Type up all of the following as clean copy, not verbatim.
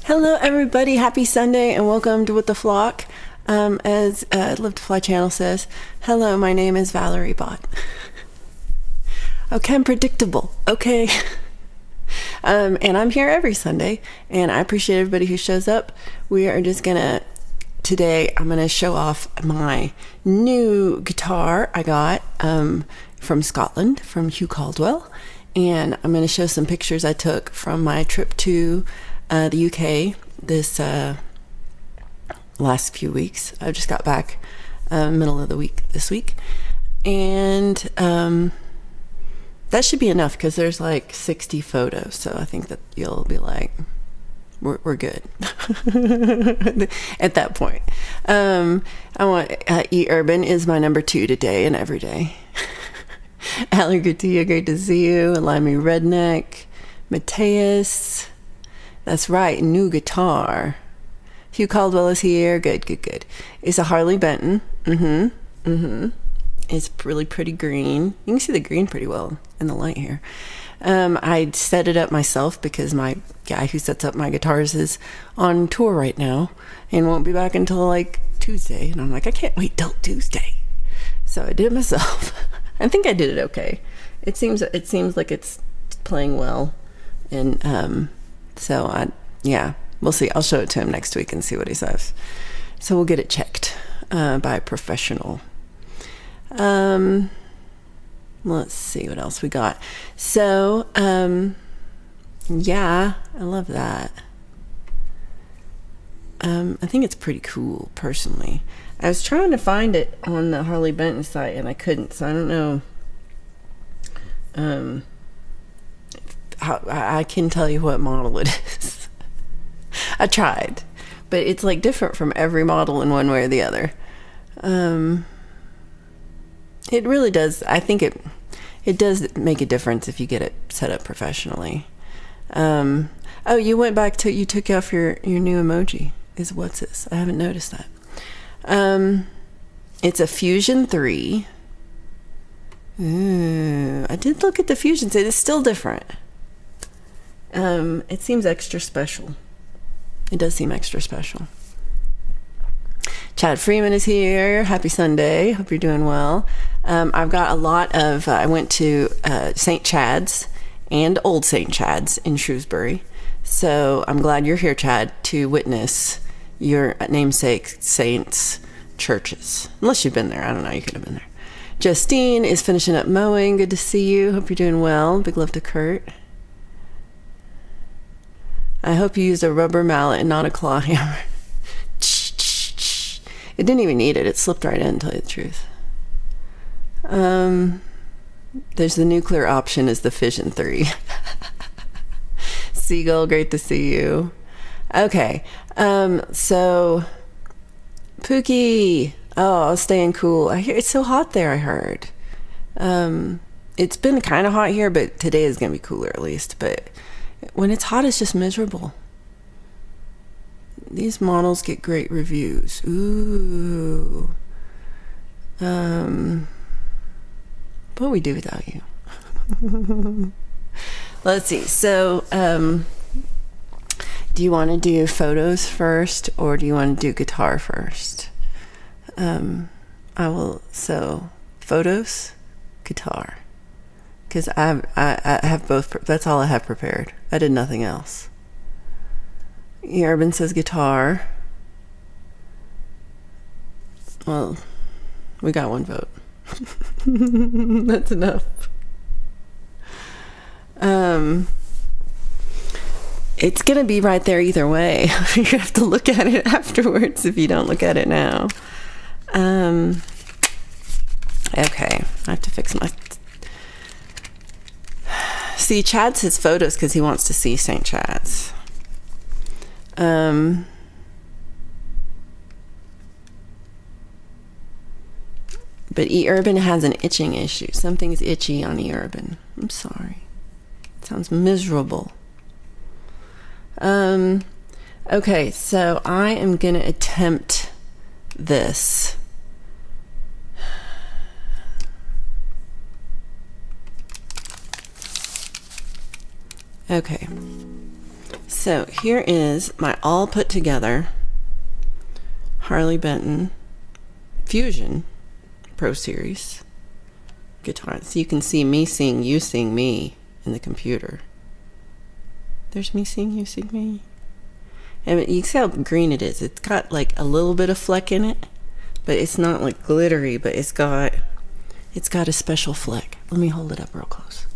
Hello, everybody. Happy Sunday and welcome to With the Flock. As Live to Fly channel says, hello, my name is Valerie Bott. Okay, I'm predictable. Okay. And I'm here every Sunday, and I appreciate everybody who shows up. We are just today I'm going to show off my new guitar I got from Scotland, from Hugh Caldwell. And I'm going to show some pictures I took from my trip to the UK this last few weeks. I just got back middle of the week this week, and that should be enough because there's like 60 photos, so I think that you'll be like, we're good at that point. I want E Urban is my number 2 today and every day. Allie Garcia, great to see you. Limey Redneck, Mateus. That's right, new guitar. Hugh Caldwell is here. Good. It's a Harley Benton. It's really pretty green. You can see the green pretty well in the light here. I set it up myself because my guy who sets up my guitars is on tour right now and won't be back until like Tuesday. And I'm like, I can't wait till Tuesday. So I did it myself. I think I did it okay. It seems like it's playing well. And so we'll see. I'll show it to him next week and see what he says. So we'll get it checked by a professional. Let's see what else we got. So, I love that. I think it's pretty cool, personally. I was trying to find it on the Harley Benton site and I couldn't, so I don't know how I can tell you what model it is. I tried, but it's like different from every model in one way or the other. It really does. I think it does make a difference if you get it set up professionally. You took off your new emoji. What's this? I haven't noticed that. It's a Fusion 3. Ooh, I did look at the Fusions. It is still different. It seems extra special. It does seem extra special. Chad Freeman is here. Happy Sunday. Hope you're doing well. I've got a lot of, I went to St. Chad's and Old St. Chad's in Shrewsbury. So I'm glad you're here, Chad, to witness your namesake saints' churches. Unless you've been there. I don't know. You could have been there. Justine is finishing up mowing. Good to see you. Hope you're doing well. Big love to Kurt. I hope you used a rubber mallet and not a claw hammer. It didn't even need it. It slipped right in, to tell you the truth. There's the nuclear option is the Fission 3. Seagull, great to see you. Okay. So Pookie. Oh, staying cool. I hear it's so hot there, I heard. It's been kind of hot here, but today is going to be cooler at least. But when it's hot, it's just miserable. These models get great reviews. Ooh. What would we do without you? Let's see. So, do you want to do photos first or do you want to do guitar first? So photos, guitar. Because I have both. That's all I have prepared. I did nothing else. Urban says guitar. Well, we got one vote. That's enough. It's gonna be right there either way. You have to look at it afterwards if you don't look at it now. Okay, I have to fix my. See, Chad says photos because he wants to see St. Chad's. But E-Urban has an itching issue. Something's itchy on E-Urban. I'm sorry. It sounds miserable. Okay, so I am going to attempt this. Okay. So here is my all put together Harley Benton Fusion Pro Series guitar. So you can see me sing, you sing me in the computer. There's me sing, you sing me. And you can see how green it is. It's got like a little bit of fleck in it, but it's not like glittery, but it's got a special fleck. Let me hold it up real close.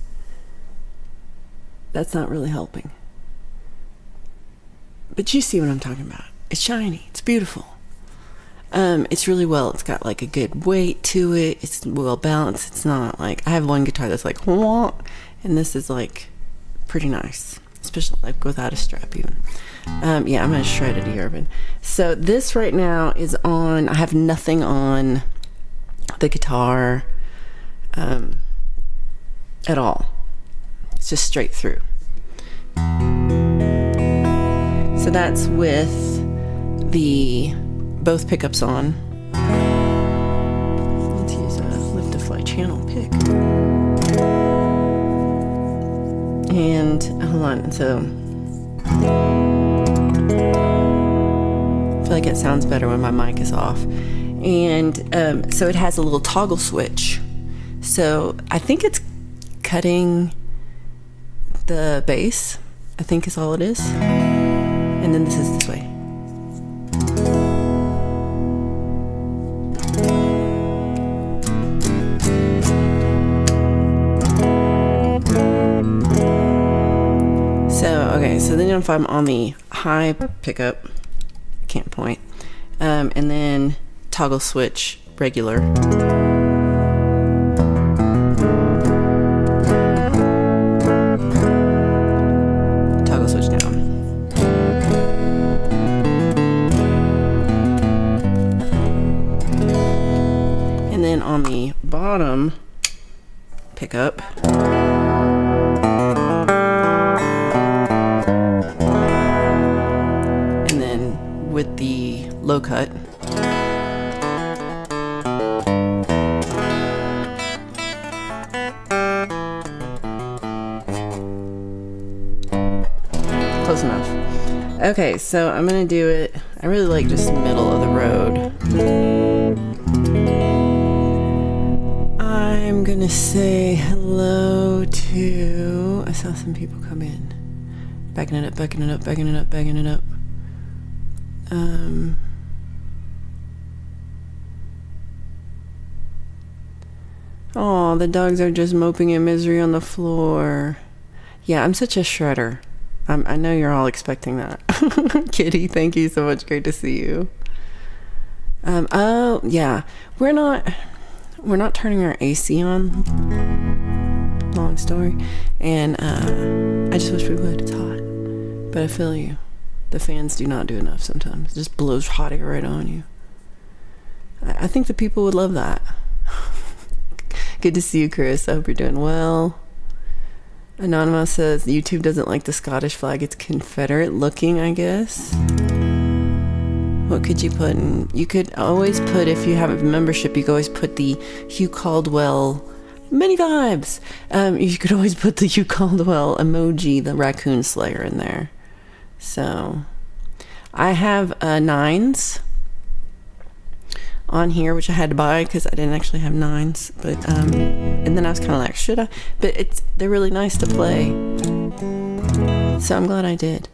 That's not really helping. But you see what I'm talking about. It's shiny. It's beautiful. It's really well. It's got like a good weight to it. It's well balanced. It's not like, I have one guitar that's like, wah, and this is like pretty nice, especially like without a strap even. Yeah, I'm gonna shred it, Urban. So this right now is on. I have nothing on the guitar at all. It's just straight through. So that's with the both pickups on. Let's use a lift to fly channel pick. And hold on, so I feel like it sounds better when my mic is off. And so it has a little toggle switch. So I think it's cutting the bass, I think is all it is. And then this is this way. So then if I'm on the high pickup, can't point, and then toggle switch regular. Toggle switch down. And then on the bottom pickup, with the low cut. Close enough. Okay, so I'm gonna do it. I really like just middle of the road. I'm gonna say hello to. I saw some people come in. Backing it up, backing it up, backing it up, backing it up. Oh, the dogs are just moping in misery on the floor. Yeah, I'm such a shredder. I know you're all expecting that. Kitty, thank you so much. Great to see you. Oh, yeah. We're not turning our AC on. Long story. And I just wish we would. It's hot. But I feel you. The fans do not do enough sometimes. It just blows hot air right on you. I think the people would love that. Good to see you, Chris. I hope you're doing well. Anonymous says YouTube doesn't like the Scottish flag. It's Confederate looking, I guess. What could you put in? You could always put, if you have a membership, you could always put the Hugh Caldwell many vibes. You could always put the Hugh Caldwell emoji, the raccoon slayer in there. So I have nines on here, which I had to buy because I didn't actually have nines, but and then I was kind of like, should I? But they're really nice to play, so I'm glad I did.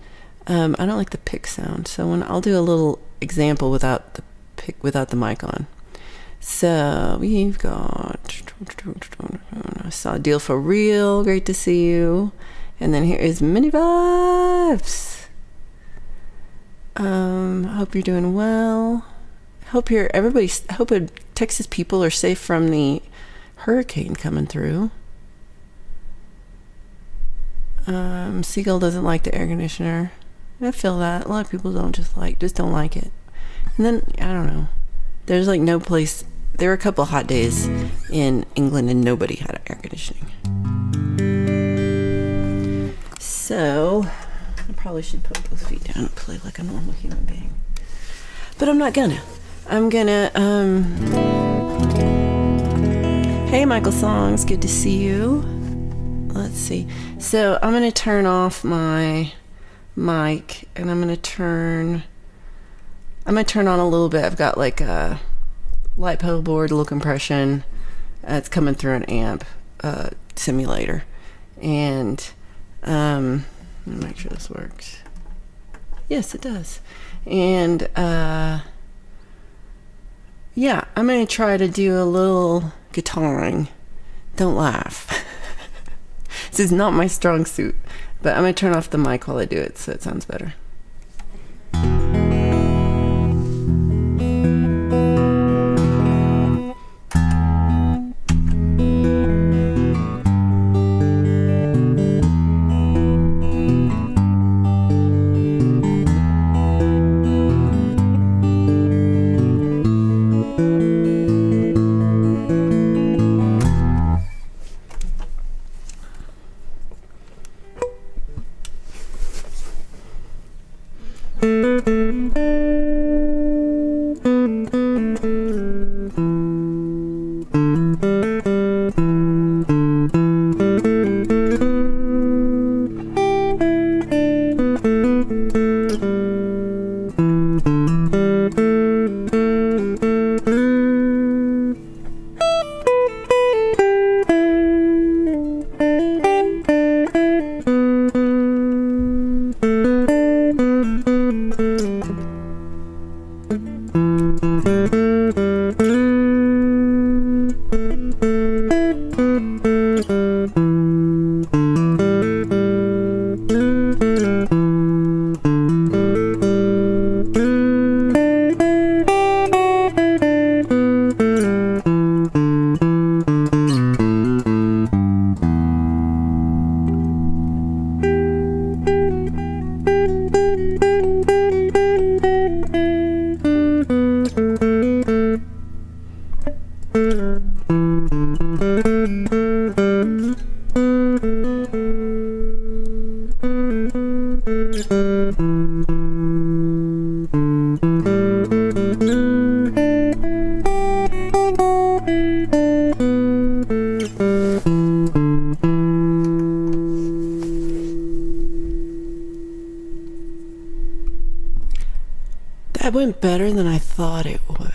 I don't like the pick sound, so I'll do a little example without the mic on. So we've got, I saw a deal for real. Great to see you. And then here is Mini Vibes. Hope you're doing well. Hope Texas people are safe from the hurricane coming through. Seagull doesn't like the air conditioner. I feel that. A lot of people just don't like it. And then, I don't know. There's like no place. There were a couple of hot days in England and nobody had air conditioning. So, I probably should put both feet down and play like a normal human being. But I'm not gonna. I'm gonna, Hey, Michael Songs. Good to see you. Let's see. So, I'm gonna turn off my mic, and I'm gonna turn on a little bit. I've got like a light pedal board, low compression. It's coming through an amp simulator, and let me make sure this works. Yes, it does. And yeah, I'm gonna try to do a little guitaring. Don't laugh. This is not my strong suit, but I'm gonna turn off the mic while I do it so it sounds better. That went better than I thought it would.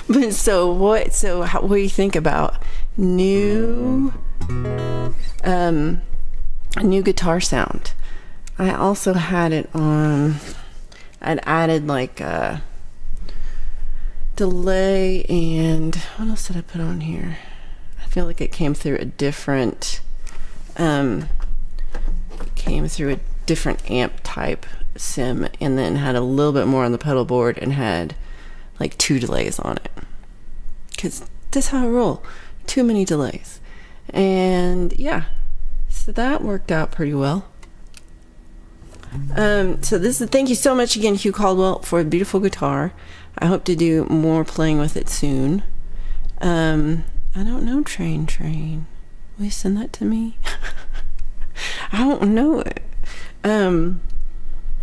But what do you think about new guitar sound? I also had it on, I'd added like a delay, and what else did I put on here? I feel like it came through a different amp type sim, and then had a little bit more on the pedal board and had like 2 delays on it, because that's how I roll. Too many delays. And yeah, so that worked out pretty well. Thank you so much again, Hugh Caldwell, for a beautiful guitar. I hope to do more playing with it soon. I don't know, Train. Will you send that to me? I don't know it.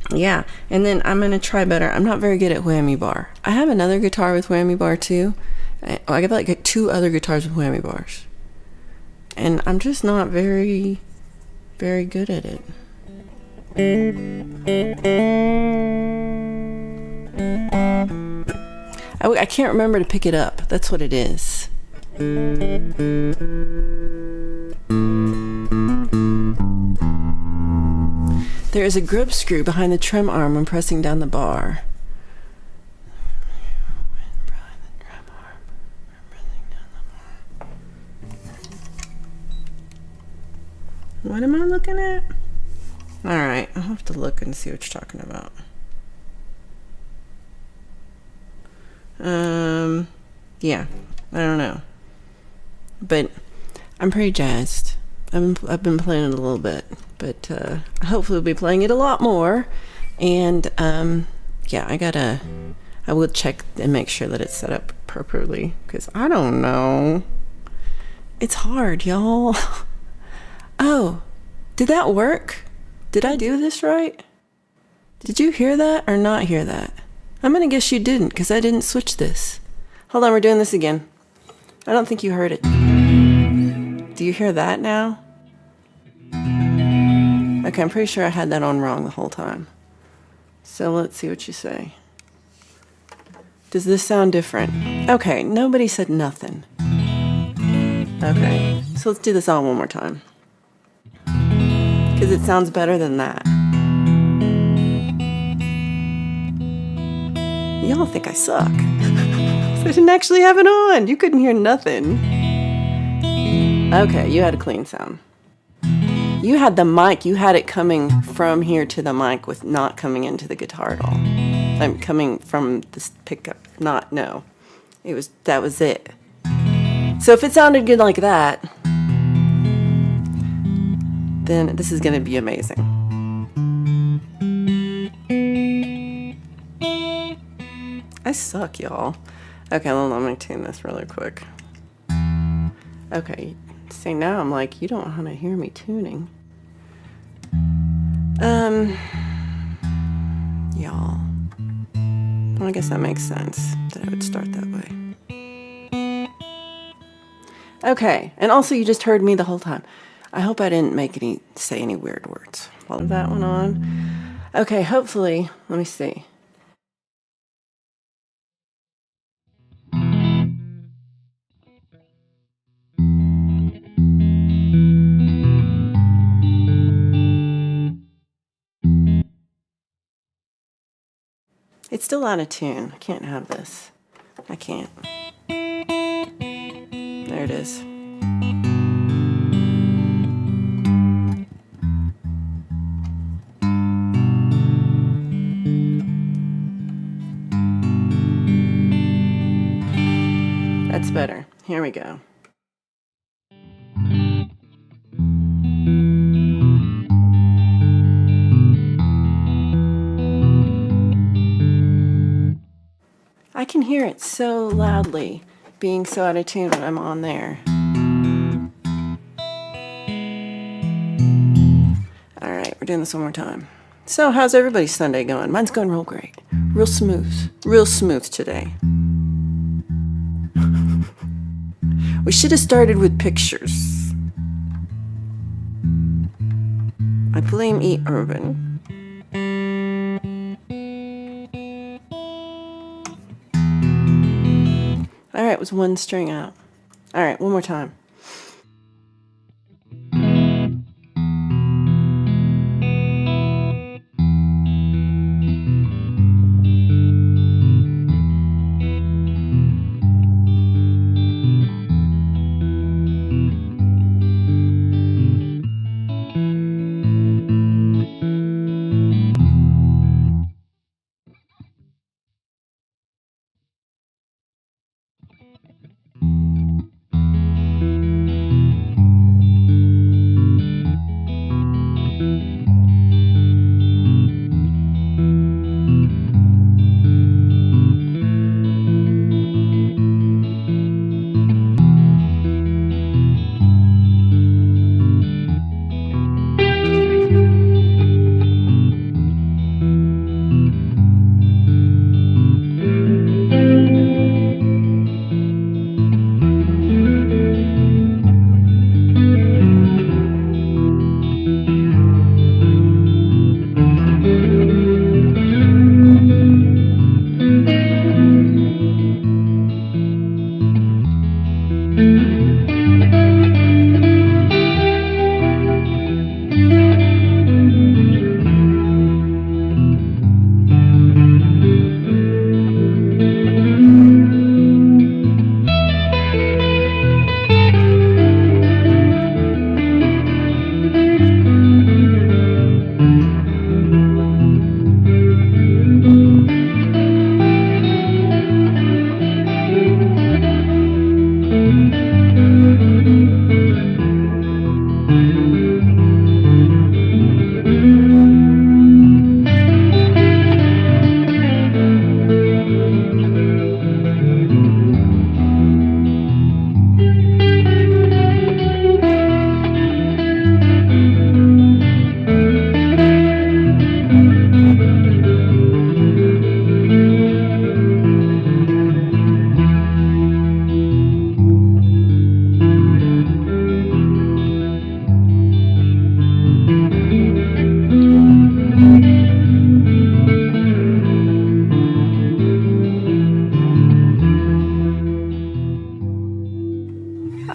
Yeah, and then I'm gonna try better. I'm not very good at whammy bar. I have another guitar with whammy bar too. I got like 2 other guitars with whammy bars, and I'm just not very, very good at it. I can't remember to pick it up. That's what it is. There is a grip screw behind the trim arm when pressing down the bar. What am I looking at? Alright, I'll have to look and see what you're talking about. Yeah, I don't know. But I'm pretty jazzed. I've been playing it a little bit, but hopefully we'll be playing it a lot more. And yeah, I will check and make sure that it's set up properly, because I don't know. It's hard, y'all. Oh, did that work? Did I do this right? Did you hear that or not hear that? I'm gonna guess you didn't, because I didn't switch this. Hold on, we're doing this again. I don't think you heard it. Do you hear that now? Okay, I'm pretty sure I had that on wrong the whole time. So let's see what you say. Does this sound different? Okay, nobody said nothing. Okay, so let's do this all one more time. Because it sounds better than that. Y'all think I suck. I didn't actually have it on. You couldn't hear nothing. Okay, you had a clean sound. You had the mic, you had it coming from here to the mic with not coming into the guitar at all. I'm coming from this pickup, no. That was it. So if it sounded good like that, then this is gonna be amazing. I suck, y'all. Okay, hold on, I'm gonna tune this really quick. Okay, see now I'm like, you don't wanna hear me tuning. Y'all. Well, I guess that makes sense that I would start that way. Okay, and also you just heard me the whole time. I hope I didn't say any weird words. While that one on. Okay, hopefully, let me see. It's still out of tune. I can't have this. I can't. There it is. That's better. Here we go. I can hear it so loudly, being so out of tune when I'm on there. All right, we're doing this one more time. So, how's everybody's Sunday going? Mine's going real great. Real smooth today. We should have started with pictures. I blame E. Urban. All right, it was one string out. All right, one more time.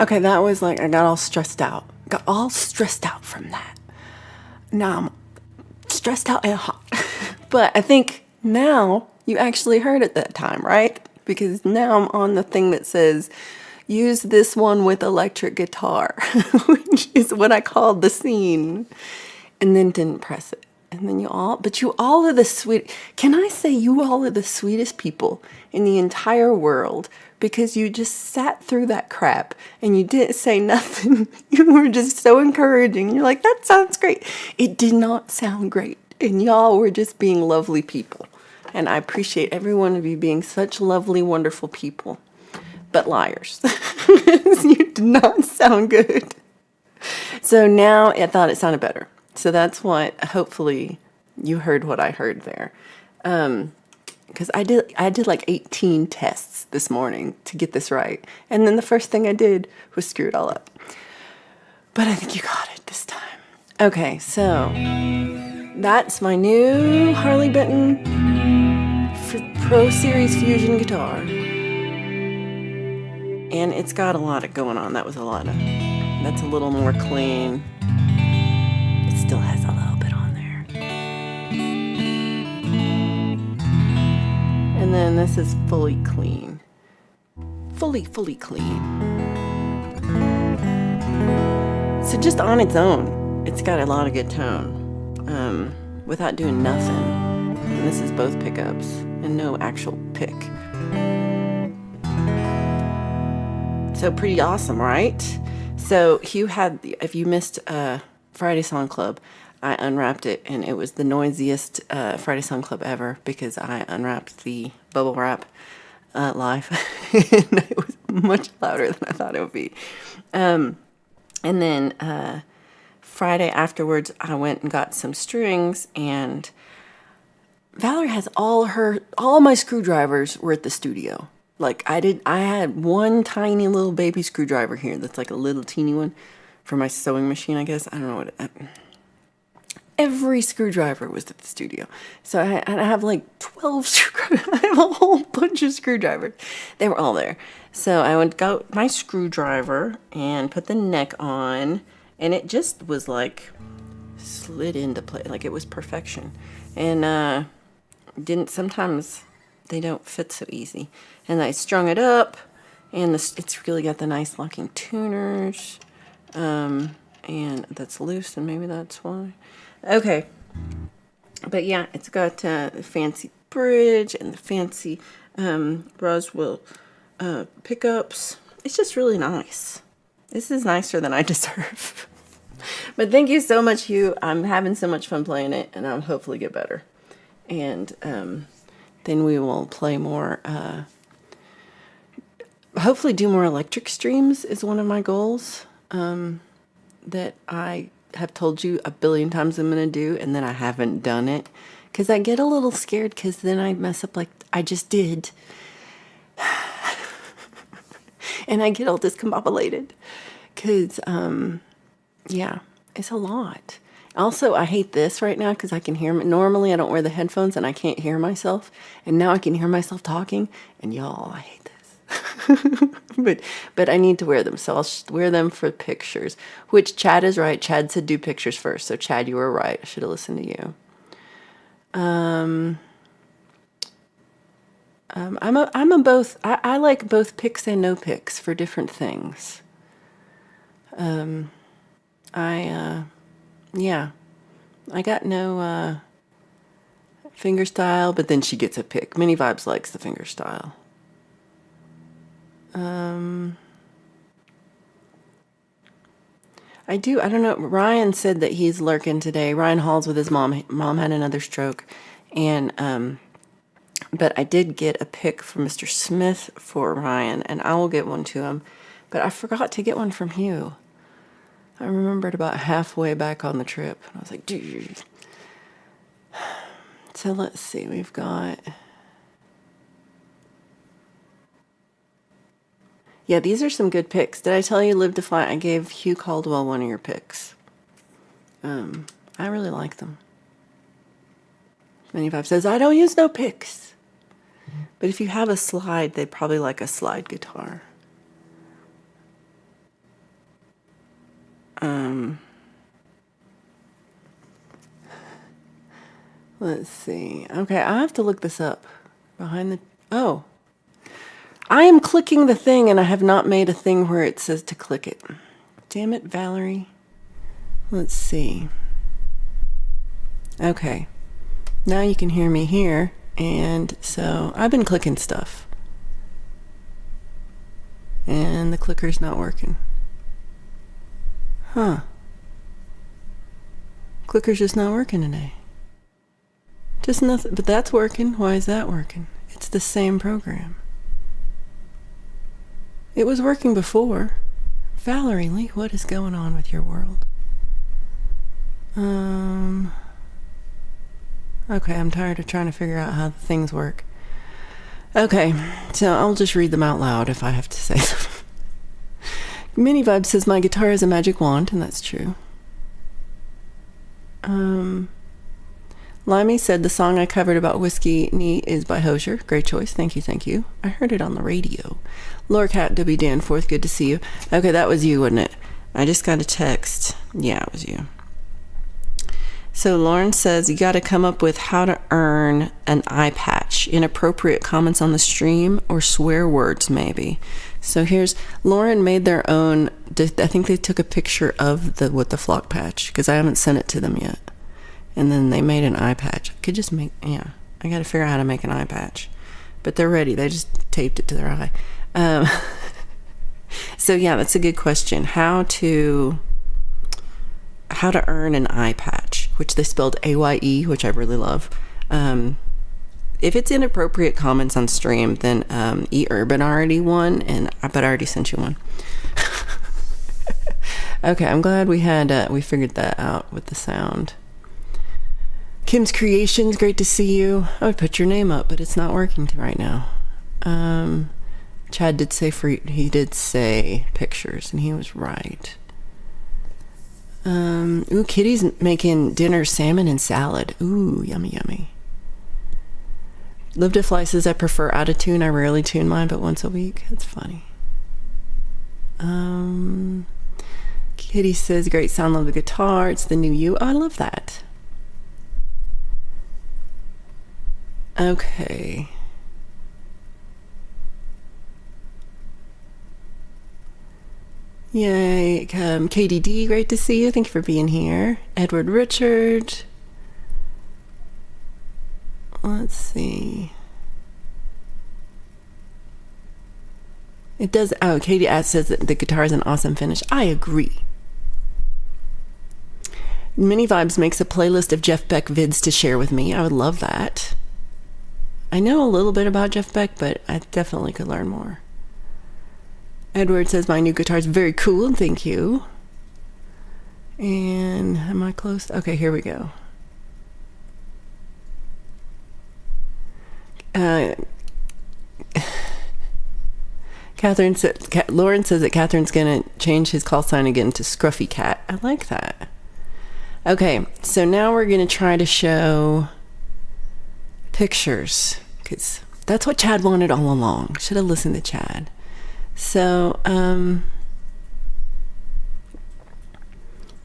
Okay, that was like, I got all stressed out. Got all stressed out from that. Now I'm stressed out and hot. But I think now you actually heard it that time, right? Because now I'm on the thing that says, use this one with electric guitar, which is what I called the scene. And then didn't press it. And then you all are the sweet. Can I say you all are the sweetest people in the entire world? Because you just sat through that crap and you didn't say nothing. You were just so encouraging. You're like, that sounds great. It did not sound great. And y'all were just being lovely people. And I appreciate every one of you being such lovely, wonderful people. But liars. You did not sound good. So now I thought it sounded better. So that's what, hopefully, you heard what I heard there. Because I did like 18 tests this morning to get this right. And then the first thing I did was screw it all up. But I think you got it this time. Okay, so that's my new Harley Benton Pro Series Fusion guitar. And it's got a lot of going on. That's a little more clean. It still has a little bit on there. And then this is fully clean. Fully clean. So just on its own, it's got a lot of good tone. Without doing nothing. And this is both pickups and no actual pick. So pretty awesome, right? So Hugh if you missed Friday Song Club, I unwrapped it and it was the noisiest Friday Song Club ever because I unwrapped the bubble wrap live and it was much louder than I thought it would be. And then Friday afterwards, I went and got some strings, and Valerie has all my screwdrivers were at the studio. Like I had one tiny little baby screwdriver here that's like a little teeny one for my sewing machine, I guess. I don't know what every screwdriver was at the studio. So I have like 12 screwdrivers. I have a whole bunch of screwdrivers. They were all there. So I went got my screwdriver and put the neck on, and it just was like slid into place. Like it was perfection. And sometimes they don't fit so easy. And I strung it up, and it's really got the nice locking tuners. And that's loose, and maybe that's why. Okay. But yeah, it's got the fancy bridge and the fancy Roswell pickups. It's just really nice. This is nicer than I deserve. But thank you so much, Hugh. I'm having so much fun playing it, and I'll hopefully get better. And then we will play more, hopefully do more electric streams is one of my goals that I have told you a billion times I'm going to do, and then I haven't done it because I get a little scared because then I mess up like I just did. And I get all discombobulated because, yeah, it's a lot. Also, I hate this right now because I can hear. Normally, I don't wear the headphones and I can't hear myself. And now I can hear myself talking. And y'all, I hate this. but I need to wear them. So I'll wear them for pictures. Which Chad is right. Chad said do pictures first. So Chad, you were right. I should have listened to you. I'm a both. I like both pics and no pics for different things. Yeah, I got no finger style, but then she gets a pick. Mini Vibes likes the finger style. I don't know. Ryan said that he's lurking today. Ryan Hall's with his mom. Mom had another stroke. And, but I did get a pick from Mr. Smith for Ryan, and I will get one to him. But I forgot to get one from Hugh. I remembered about halfway back on the trip. And I was like, dude. So let's see. We've got... Yeah, these are some good picks. Did I tell you Live to Fly? I gave Hugh Caldwell one of your picks. I really like them. Many Vibe says, I don't use no picks. But if you have a slide, they probably like a slide guitar. Let's see. Okay, I have to look this up. Oh. I am clicking the thing and I have not made a thing where it says to click it. Damn it, Valerie. Let's see. Okay. Now you can hear me here. And so I've been clicking stuff. And the clicker's not working. Huh. Clicker's just not working today. Just nothing, but that's working. Why is that working? It's the same program. It was working before. Valerie Lee, what is going on with your world? Okay, I'm tired of trying to figure out how things work. Okay, so I'll just read them out loud if I have to say them. Mini Vibe says, my guitar has a magic wand, and that's true. Limey said the song I covered about Whiskey Neat is by Hosier. Great choice. Thank you. I heard it on the radio. Laura Cat W. Danforth, good to see you. Okay, that was you, wasn't it? I just got a text. Yeah, it was you. So Lauren says you got to come up with how to earn an eye patch. Inappropriate comments on the stream or swear words, maybe. So here's Lauren made their own. I think they took a picture of the flock patch because I haven't sent it to them yet. And then they made an eye patch. I could just make, I got to figure out how to make an eye patch. But they're ready. They just taped it to their eye. So yeah, that's a good question. How to earn an eye patch, which they spelled AYE, which I really love. If it's inappropriate comments on stream, then Urban already won, and I bet I already sent you one. Okay, I'm glad we figured that out with the sound. Kim's Creations, great to see you. I would put your name up, but it's not working right now. Chad did say he did say pictures, and he was right. Kitty's making dinner salmon and salad. Ooh, yummy. Live to Fly says I prefer out of tune. I rarely tune mine, but once a week. That's funny. Kitty says great sound, love the guitar. It's the new you. Oh, I love that. Okay. Yay. KDD, great to see you. Thank you for being here. Edward Richard. Let's see. It does. Oh, Katie says that the guitar is an awesome finish. I agree. Mini Vibes makes a playlist of Jeff Beck vids to share with me. I would love that. I know a little bit about Jeff Beck, but I definitely could learn more. Edward says my new guitar is very cool. Thank you. And am I close? Okay, here we go. Lauren says that Catherine's gonna change his call sign again to Scruffy Cat. I like that. Okay, so now we're gonna try to show pictures because that's what Chad wanted all along. Should have listened to Chad. So let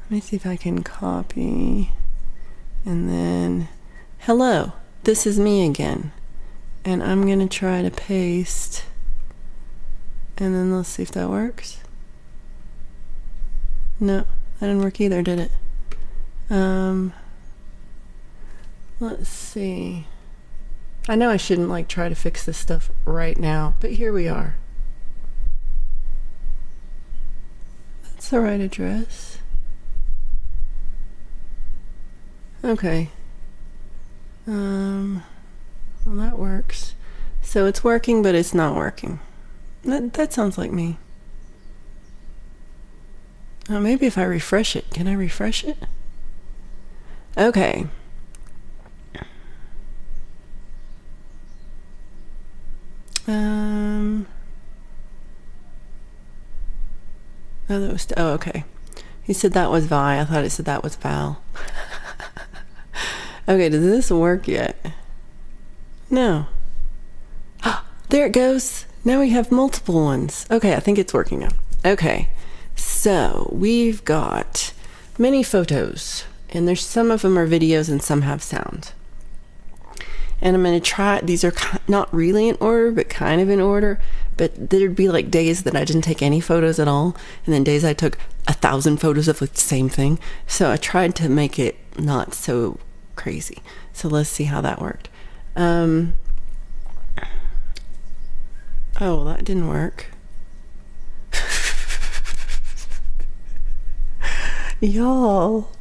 me see if I can copy, and then hello, this is me again, and I'm gonna try to paste, and then let's see if that works. No, that didn't work either, did it? Let's see. I know I shouldn't try to fix this stuff right now, but here we are. That's the right address. Okay. Well, that works. So it's working, but it's not working. That sounds like me. Maybe if I refresh it. Can I refresh it? Okay. Okay. He said that was Vi. I thought it said that was Val. Okay, does this work yet? No. There it goes. Now we have multiple ones. Okay, I think it's working now. Okay. So So we've got many photos, and there's some of them are videos and some have sound. And I'm going to try, these are not really in order, but kind of in order. But there'd be like days that I didn't take any photos at all, and then days I took 1,000 photos of like the same thing. So I tried to make it not so crazy. So let's see how that worked. Oh, that didn't work. Y'all.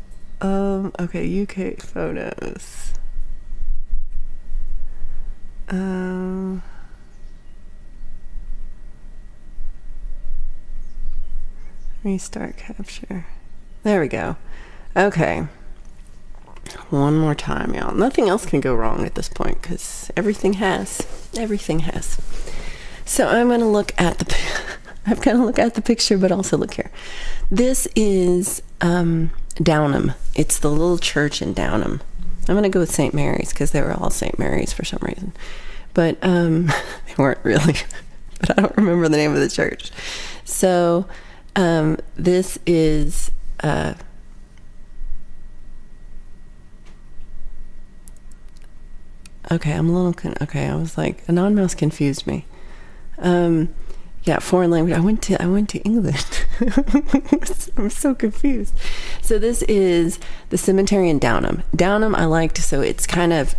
Okay, UK photos. Restart capture. There we go. Okay. One more time, y'all. Nothing else can go wrong at this point because everything has. So I'm going to look at the picture, but also look here. This is Downham. It's the little church in Downham. I'm going to go with St. Mary's because they were all St. Mary's for some reason. But they weren't really. But I don't remember the name of the church. So this is... okay, I'm a little... okay, I was like... a non-mouse confused me. Yeah, foreign language. I went to England. I'm so confused. So this is the cemetery in Downham. Downham I liked, so it's kind of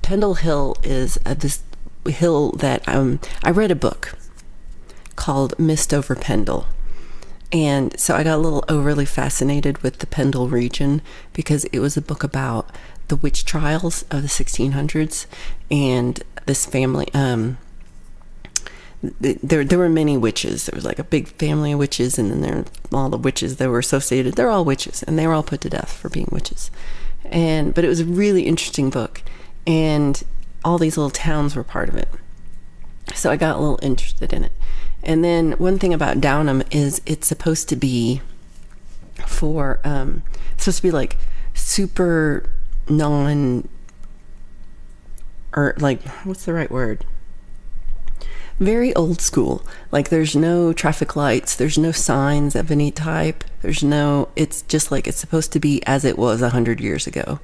Pendle Hill is this hill that I read a book called Mist Over Pendle. And so I got a little overly fascinated with the Pendle region because it was a book about the witch trials of the 1600s, and this family there were many witches. There was like a big family of witches, and then there were all the witches that were associated. They're all witches, and they were all put to death for being witches. But it was a really interesting book, and all these little towns were part of it. So I got a little interested in it. And then one thing about Downham is it's supposed to be like super or like, what's the right word? Very old school. Like there's no traffic lights, there's no signs of any type, it's just like it's supposed to be as it was 100 years ago.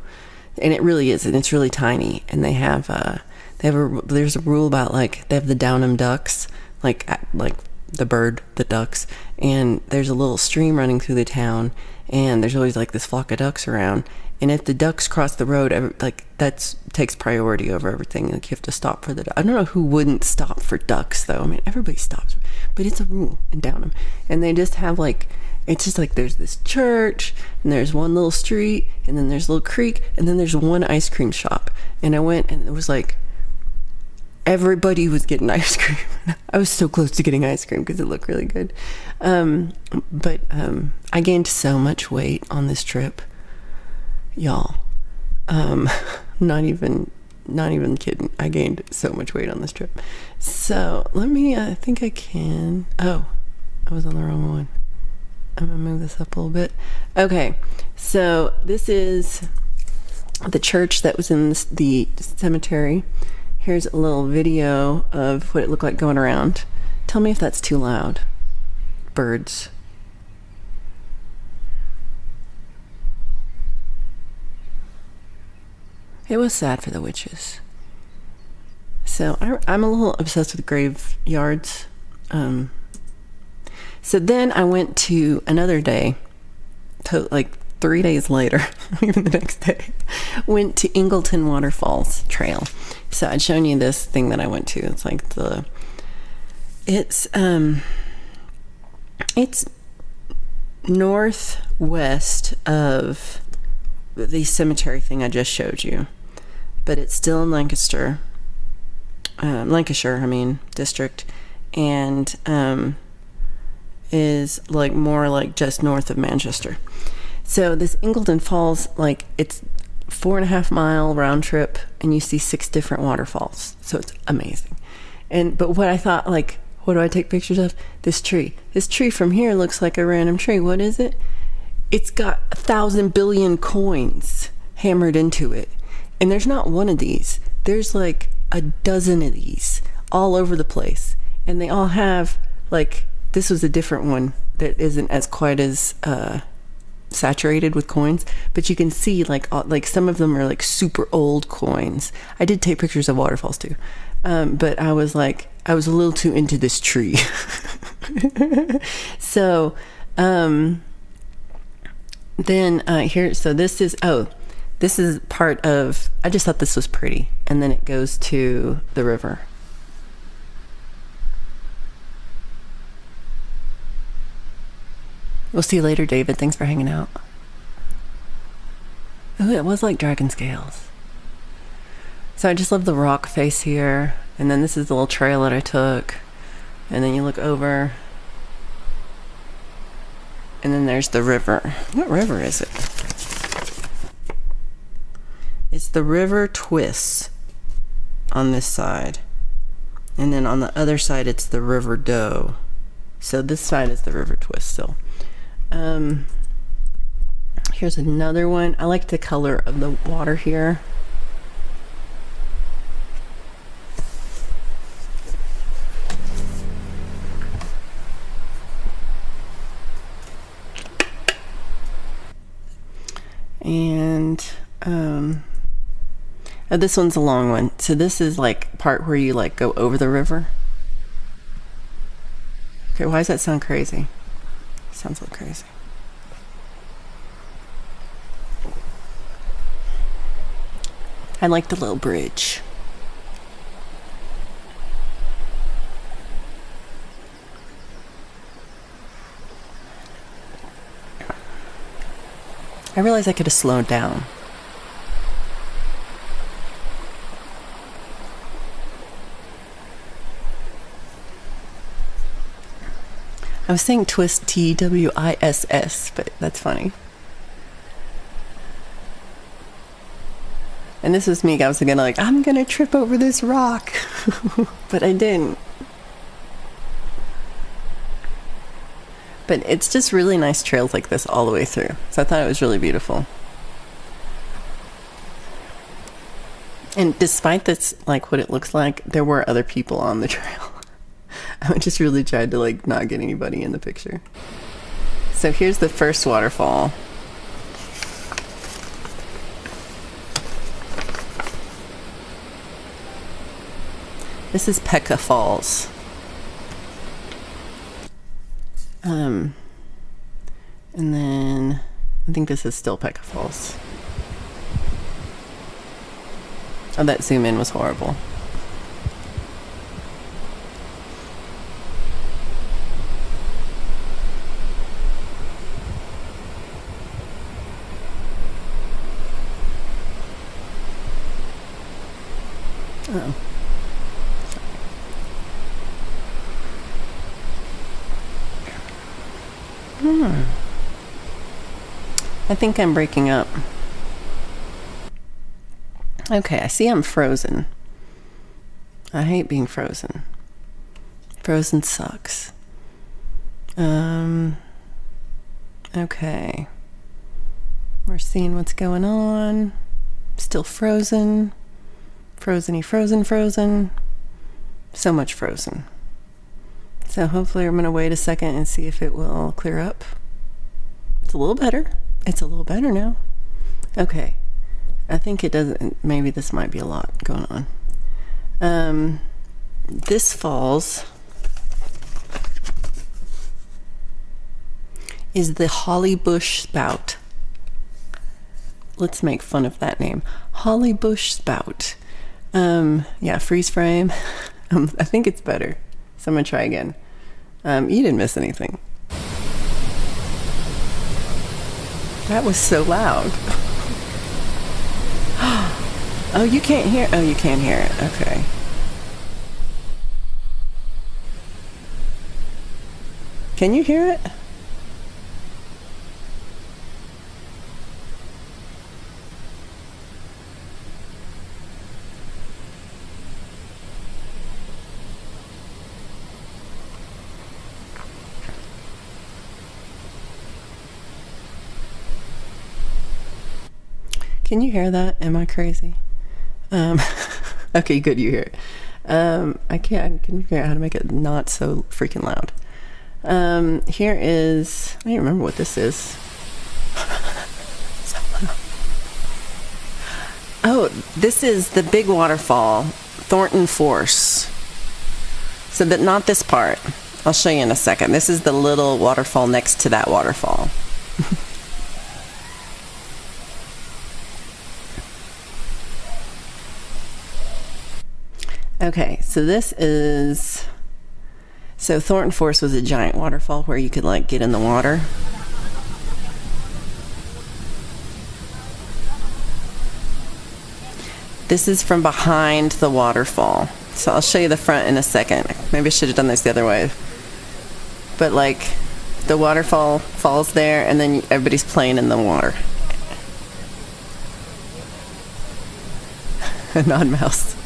And it really is, and it's really tiny. And there's a rule about like they have the Downham ducks, like the bird, the ducks, and there's a little stream running through the town, and there's always like this flock of ducks around. And if the ducks cross the road, that takes priority over everything. Like you have to stop for I don't know who wouldn't stop for ducks though. I mean, everybody stops, but it's a rule in Downham. And they just have it's just like there's this church, and there's one little street, and then there's a little creek, and then there's one ice cream shop. And I went, and it was like everybody was getting ice cream. I was so close to getting ice cream because it looked really good. But I gained so much weight on this trip. Y'all, not even kidding. I gained so much weight on this trip. So let me, I think I can, I was on the wrong one. I'm gonna move this up a little bit. Okay, so this is the church that was in the cemetery. Here's a little video of what it looked like going around. Tell me if that's too loud. Birds. It was sad for the witches. So I'm a little obsessed with graveyards. So then I went to another day, like 3 days later, even the next day, went to Ingleton Waterfalls Trail. So I'd shown you this thing that I went to. It's like it's northwest of the cemetery thing I just showed you, but it's still in Lancashire, district, and is like more like just north of Manchester. So this Ingleton Falls, like it's 4.5 mile round trip, and you see 6 different waterfalls. So it's amazing. But what I thought, like, what do I take pictures of? This tree. This tree from here looks like a random tree. What is it? It's got 1,000 billion coins hammered into it. And there's not one of these. There's like a dozen of these all over the place. And they all have like this was a different one that isn't as quite as saturated with coins, but you can see like some of them are like super old coins. I did take pictures of waterfalls too, but I was a little too into this tree. So then here, so this is part of, I just thought this was pretty, and then it goes to the river. We'll see you later, David. Thanks for hanging out. Oh, it was like dragon scales. So I just love the rock face here. And then this is the little trail that I took. And then you look over. And then there's the river. What river is it? It's the River Twiss on this side. And then on the other side, it's the River Doe. So this side is the River Twiss still. Here's another one. I like the color of the water here. And this one's a long one. So this is like part where you like go over the river. Okay, why does that sound crazy? Sounds a little crazy. I like the little bridge. I realized I could have slowed down. I was saying twist, Twiss, but that's funny. And this was me. I was gonna I'm gonna trip over this rock, but I didn't. But it's just really nice trails like this all the way through. So I thought it was really beautiful. And despite this, like what it looks like, there were other people on the trail. I just really tried to not get anybody in the picture. So here's the first waterfall. This is Pekka Falls. And then I think this is still Pekka Falls. Oh, that zoom in was horrible. Oh. I think I'm breaking up. Okay, I see I'm frozen. I hate being frozen. Frozen sucks. Okay. We're seeing what's going on. Still frozen. Frozeny, frozen. So much frozen. So hopefully I'm going to wait a second and see if it will clear up. It's a little better. It's a little better now. Okay. I think it doesn't, maybe this might be a lot going on. This falls is the Holly Bush Spout. Let's make fun of that name. Holly Bush Spout. Yeah, freeze frame. I think it's better. So I'm gonna try again. You didn't miss anything. That was so loud. Oh, you can't hear. Oh, you can't hear it. Okay. Can you hear it? Can you hear that? Am I crazy? Okay, good, you hear it. I can figure out how to make it not so freaking loud. Here is, I don't remember what this is. Oh, this is the big waterfall, Thornton Force. So that, not this part. I'll show you in a second. This is the little waterfall next to that waterfall. Okay, so this is, so Thornton Force was a giant waterfall where you could like get in the water. This is from behind the waterfall. So I'll show you the front in a second. Maybe I should have done this the other way. But like the waterfall falls there and then everybody's playing in the water. A non-mouse.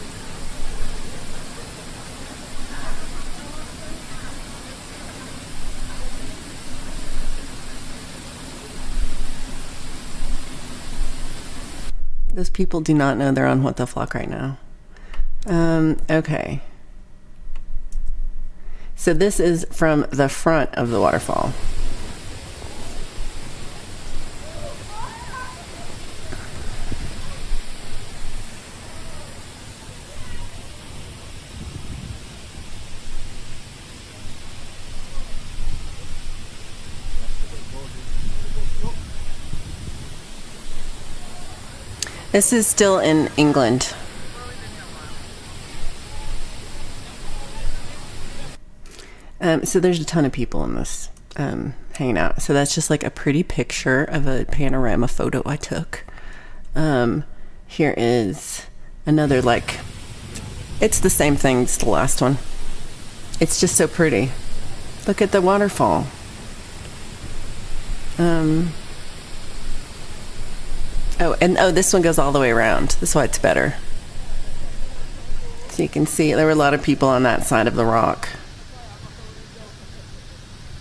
Those people do not know they're on What the Flock right now. Okay. So this is from the front of the waterfall. This is still in England. So there's a ton of people in this hanging out. So that's just like a pretty picture of a panorama photo I took. Here is another, like, it's the same thing as the last one. It's just so pretty. Look at the waterfall. This one goes all the way around. This is why it's better. So you can see there were a lot of people on that side of the rock.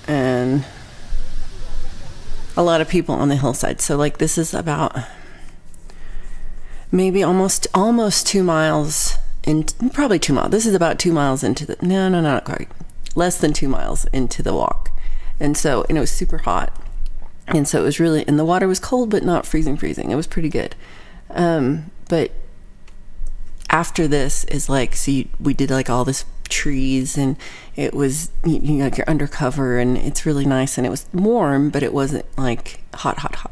And a lot of people on the hillside. So like this is about maybe almost 2 miles in, probably 2 miles. This is about 2 miles into the, no, not quite. Less than 2 miles into the walk. And so, and it was super hot. And so it was really, and the water was cold, but not freezing. It was pretty good. But after this is like, so we did like all this trees and it was, like you're undercover and it's really nice and it was warm, but it wasn't like hot.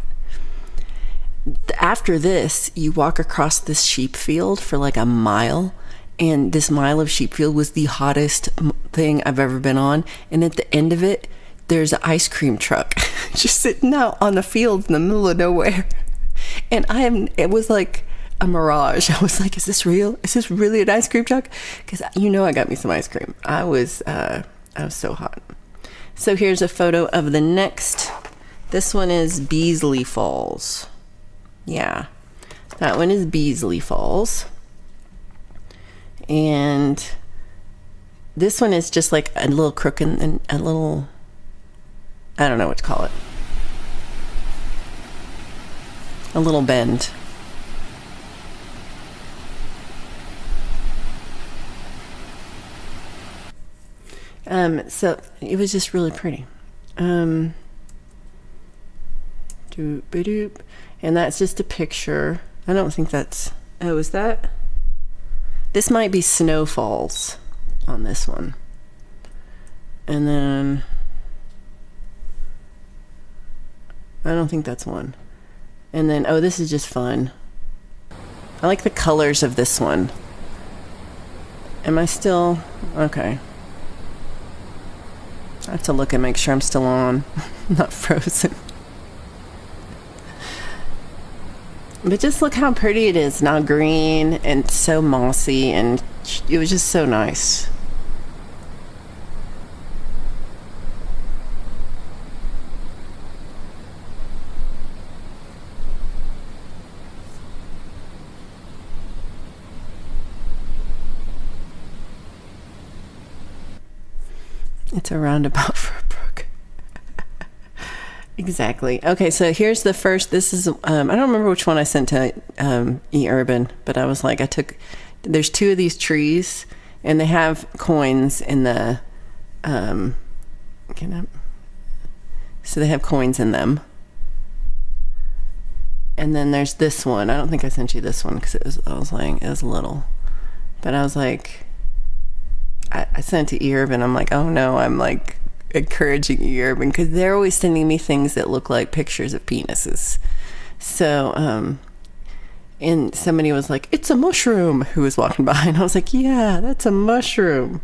After this, you walk across this sheep field for like a mile. And this mile of sheep field was the hottest thing I've ever been on. And at the end of it, there's an ice cream truck just sitting out on the field in the middle of nowhere. And it was like a mirage. I was like, is this real? Is this really an ice cream truck? Because I got me some ice cream. I was so hot. So here's a photo of the next. This one is Beasley Falls. Yeah, that one is Beasley Falls. And this one is just like a little crook and a little, I don't know what to call it. A little bend. So it was just really pretty. Doop-a-doop. And that's just a picture. I don't think that's, is that? This might be snowfalls on this one. And then, I don't think that's one. And then, this is just fun. I like the colors of this one. Am I still, okay. I have to look and make sure I'm still on, not frozen. But just look how pretty it is now, green and so mossy, and it was just so nice. It's a roundabout for a brook. Exactly. Okay, so here's the first. This is, I don't remember which one I sent to eUrban, but I was like, there's 2 of these trees, and they have coins in the So they have coins in them. And then there's this one. I don't think I sent you this one because it was little. But I was like, I sent it to Urban. I'm like, oh no, I'm like encouraging Urban because they're always sending me things that look like pictures of penises. So, and somebody was like, it's a mushroom, who was walking by. And I was like, yeah, that's a mushroom.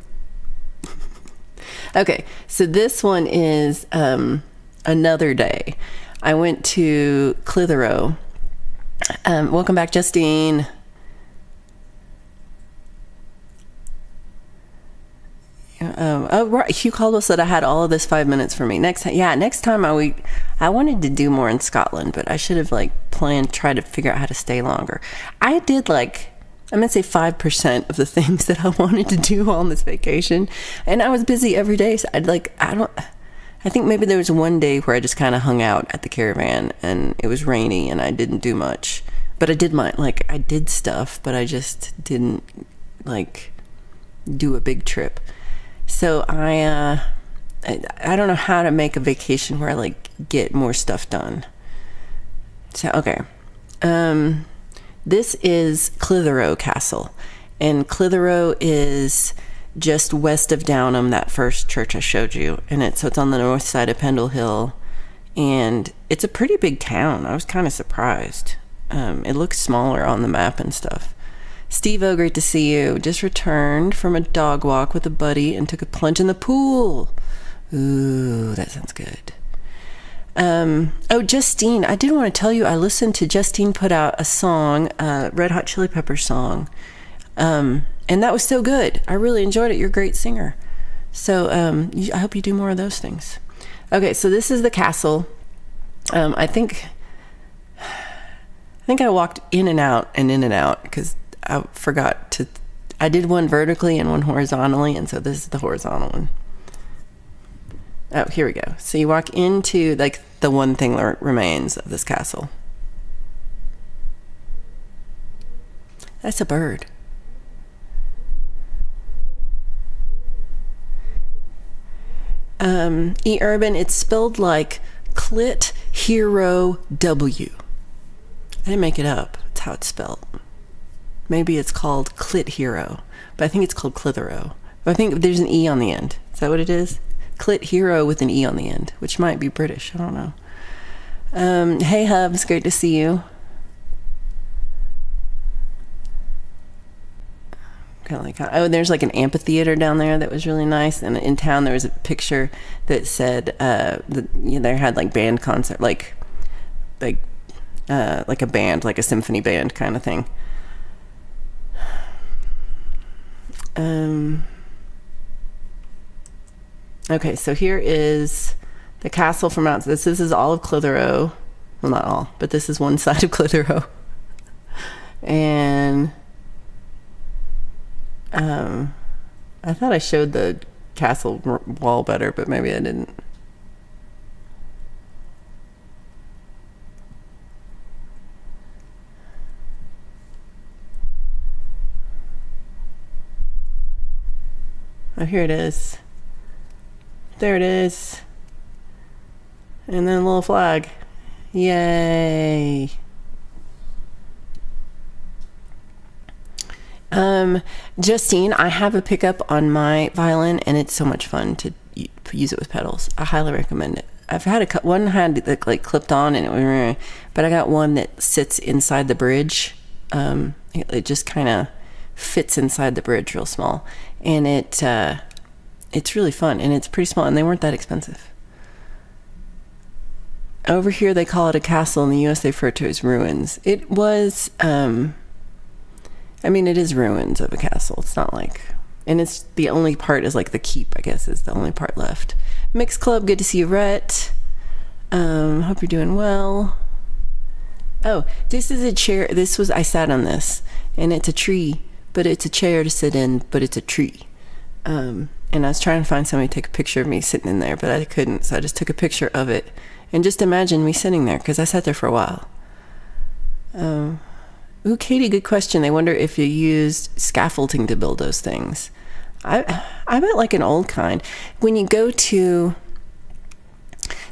Okay, so this one is another day. I went to Clitheroe. Welcome back, Justine. Oh, right. Hugh Caldwell said I had all of this 5 minutes for me. Next time I wanted to do more in Scotland, but I should have try to figure out how to stay longer. I did I'm gonna say 5% of the things that I wanted to do on this vacation, and I was busy every day. So I think maybe there was one day where I just kind of hung out at the caravan, and it was rainy, and I didn't do much. But I did stuff, but I just didn't do a big trip. So I don't know how to make a vacation where I get more stuff done. So okay, this is Clitheroe Castle, and Clitheroe is just west of Downham, that first church I showed you, and it's on the north side of Pendle Hill, and it's a pretty big town. I was kind of surprised. It looks smaller on the map and stuff. Steve-O, great to see you. Just returned from a dog walk with a buddy and took a plunge in the pool. Ooh, that sounds good. Justine, I did want to tell you, I listened to Justine put out a song, Red Hot Chili Peppers song, and that was so good. I really enjoyed it. You're a great singer. So I hope you do more of those things. Okay, so this is the castle. I think I walked in and out because I forgot to. I did one vertically and one horizontally, and so this is the horizontal one. Oh, here we go. So you walk into the one thing that remains of this castle. That's a bird. Urban, it's spelled like Clit Hero W. I didn't make it up. That's how it's spelled. Maybe it's called Clit Hero, but I think it's called Clitheroe. But I think there's an E on the end. Is that what it is? Clit Hero with an E on the end, which might be British. I don't know. Hey, Hubs, great to see you. There's an amphitheater down there that was really nice, and in town there was a picture that said they had band concert, like a band, like a symphony band kind of thing. Okay, so here is the castle from outside. This is all of Clitheroe. Well, not all, but this is one side of Clitheroe. And I thought I showed the castle wall better, but maybe I didn't. Oh, here it is. There it is. And then a little flag. Yay. Justine, I have a pickup on my violin, and it's so much fun to use it with pedals. I highly recommend it. I've had one had clipped on, and it was, but I got one that sits inside the bridge. It just kind of fits inside the bridge real small, and it's really fun, and it's pretty small, and they weren't that expensive. Over here they call it a castle. In the US they refer to it as ruins. It was it is ruins of a castle. It's not and it's the only part is the keep, I guess, is the only part left. Mixed Club, good to see you, Rhett. Hope you're doing well. Oh, this is a chair. I sat on this, and it's a tree, but it's a chair to sit in, but it's a tree. And I was trying to find somebody to take a picture of me sitting in there, but I couldn't, so I just took a picture of it. And just imagine me sitting there, because I sat there for a while. Ooh, Katie, good question. They wonder if you used scaffolding to build those things. I bet an old kind. When you go to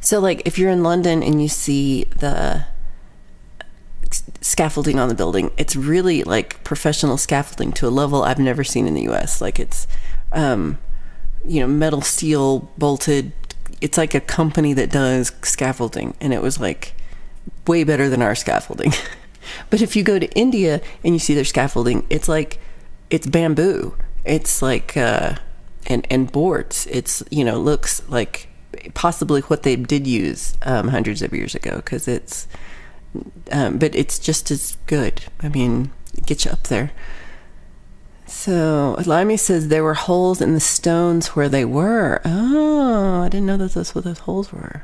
So, like, if you're in London and you see the scaffolding on the building, it's really like professional scaffolding to a level I've never seen in the US. Like, it's metal, steel, bolted. It's like a company that does scaffolding, and it was like way better than our scaffolding. But if you go to India and you see their scaffolding, it's like, it's bamboo. It's like and boards. It's, looks like possibly what they did use hundreds of years ago, because it's but it's just as good. I mean, it gets you up there. So Limey says there were holes in the stones where they were. Oh, I didn't know that that's what those holes were.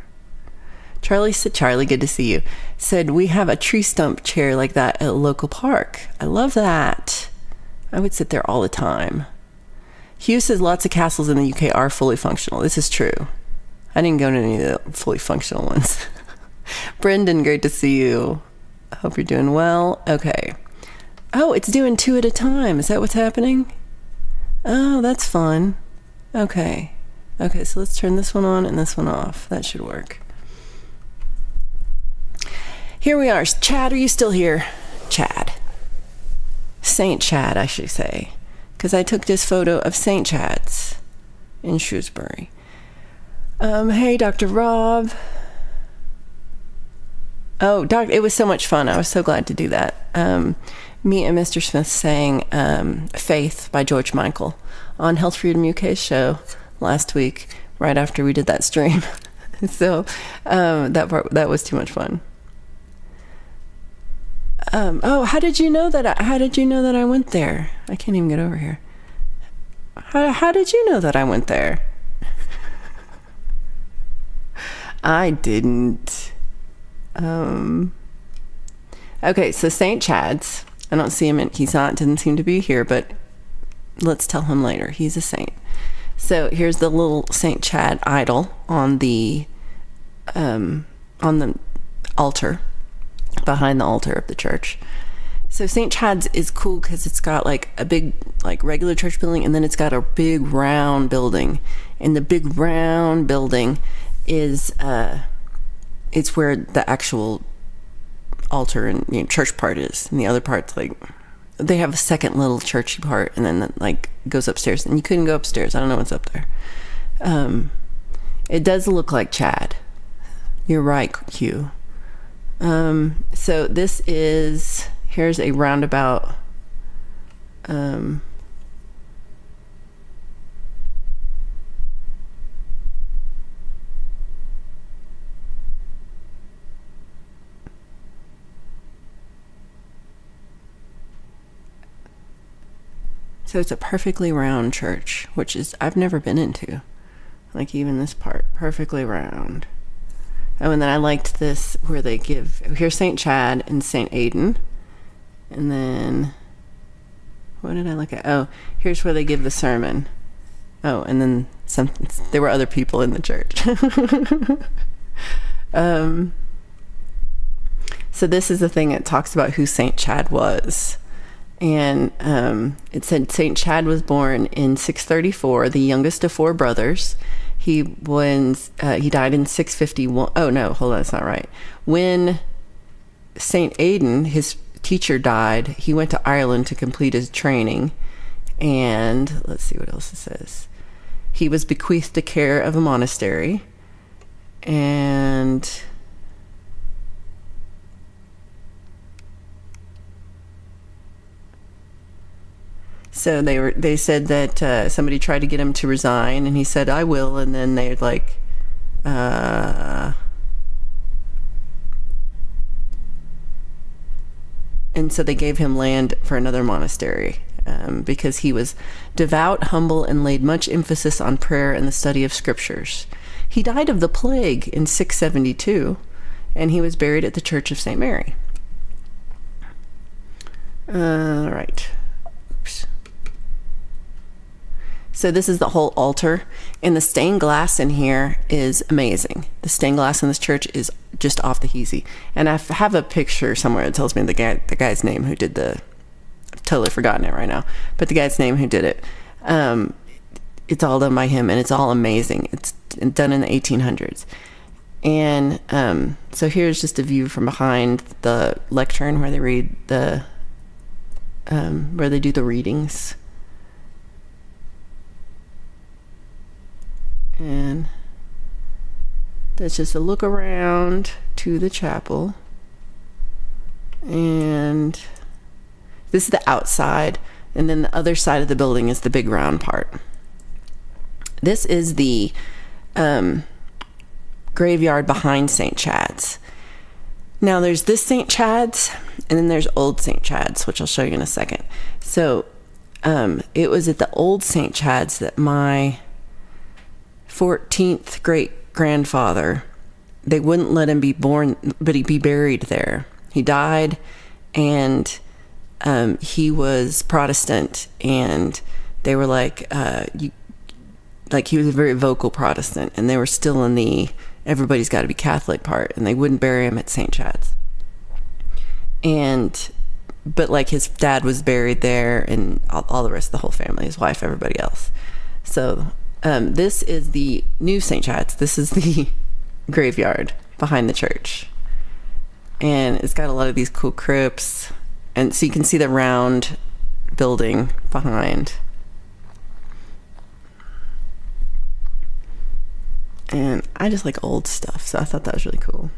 Charlie said, Charlie, good to see you, said, we have a tree stump chair like that at a local park. I love that. I would sit there all the time. Hugh says lots of castles in the UK are fully functional. This is true. I didn't go to any of the fully functional ones. Brendan, great to see you. I hope you're doing well. Okay. Oh, it's doing 2 at a time. Is that what's happening? Oh, that's fun. Okay. Okay, so let's turn this one on and this one off. That should work. Here we are. Chad, are you still here? Chad. Saint Chad, I should say. Because I took this photo of Saint Chad's in Shrewsbury. Hey, Dr. Rob. Oh, it was so much fun. I was so glad to do that. Me and Mr. Smith sang Faith by George Michael on Health Freedom UK's show last week, right after we did that stream. So that was too much fun. How did you know that I went there? I can't even get over here. How did you know that I went there? I didn't. Okay, so St. Chad's. I don't see him. Didn't seem to be here, but let's tell him later. He's a saint. So here's the little St. Chad idol on the altar, behind the altar of the church. So St. Chad's is cool because it's got like a big, like, regular church building, and then it's got a big round building. And the big round building is it's where the actual altar and church part is, and the other part's like, they have a second little churchy part, and then like goes upstairs, and you couldn't go upstairs. I don't know what's up there. It does look like Chad. You're right, Hugh. So here's a roundabout. So it's a perfectly round church, which is, I've never been into. Like, even this part, perfectly round. Oh, and then I liked this where they here's St. Chad and St. Aidan. And then, what did I look at? Oh, here's where they give the sermon. Oh, and then there were other people in the church. So this is the thing that talks about who St. Chad was. And it said St. Chad was born in 634, the youngest of 4 brothers. He died in 651. Oh, no, hold on, that's not right. When St. Aidan, his teacher, died, he went to Ireland to complete his training. And let's see what else it says. He was bequeathed the care of a monastery. And so they said that somebody tried to get him to resign, and he said, I will. And then they're like, and so they gave him land for another monastery, because he was devout, humble, and laid much emphasis on prayer and the study of scriptures. He died of the plague in 672, and he was buried at the Church of St. Mary. All right. Oops. So this is the whole altar, and the stained glass in here is amazing. The stained glass in this church is just off the heezy. And I have a picture somewhere that tells me the guy's name who did I've totally forgotten it right now, but the guy's name who did it. It's all done by him, and it's all amazing. It's done in the 1800s. And so here's just a view from behind the lectern where they read where they do the readings. And that's just a look around to the chapel. And this is the outside. And then the other side of the building is the big round part. This is the graveyard behind St. Chad's. Now there's this St. Chad's, and then there's Old St. Chad's, which I'll show you in a second. So it was at the Old St. Chad's that my 14th great grandfather, they wouldn't let him be born, but he'd be buried there. He died, and he was Protestant, and they were like he was a very vocal Protestant, and they were still in the everybody's got to be Catholic part, and they wouldn't bury him at St. Chad's. But like his dad was buried there, and all the rest of the whole family, his wife, everybody else. So this is the new St. Chad's. This is the graveyard behind the church, and it's got a lot of these cool crypts, and so you can see the round building behind. And I just like old stuff, so I thought that was really cool.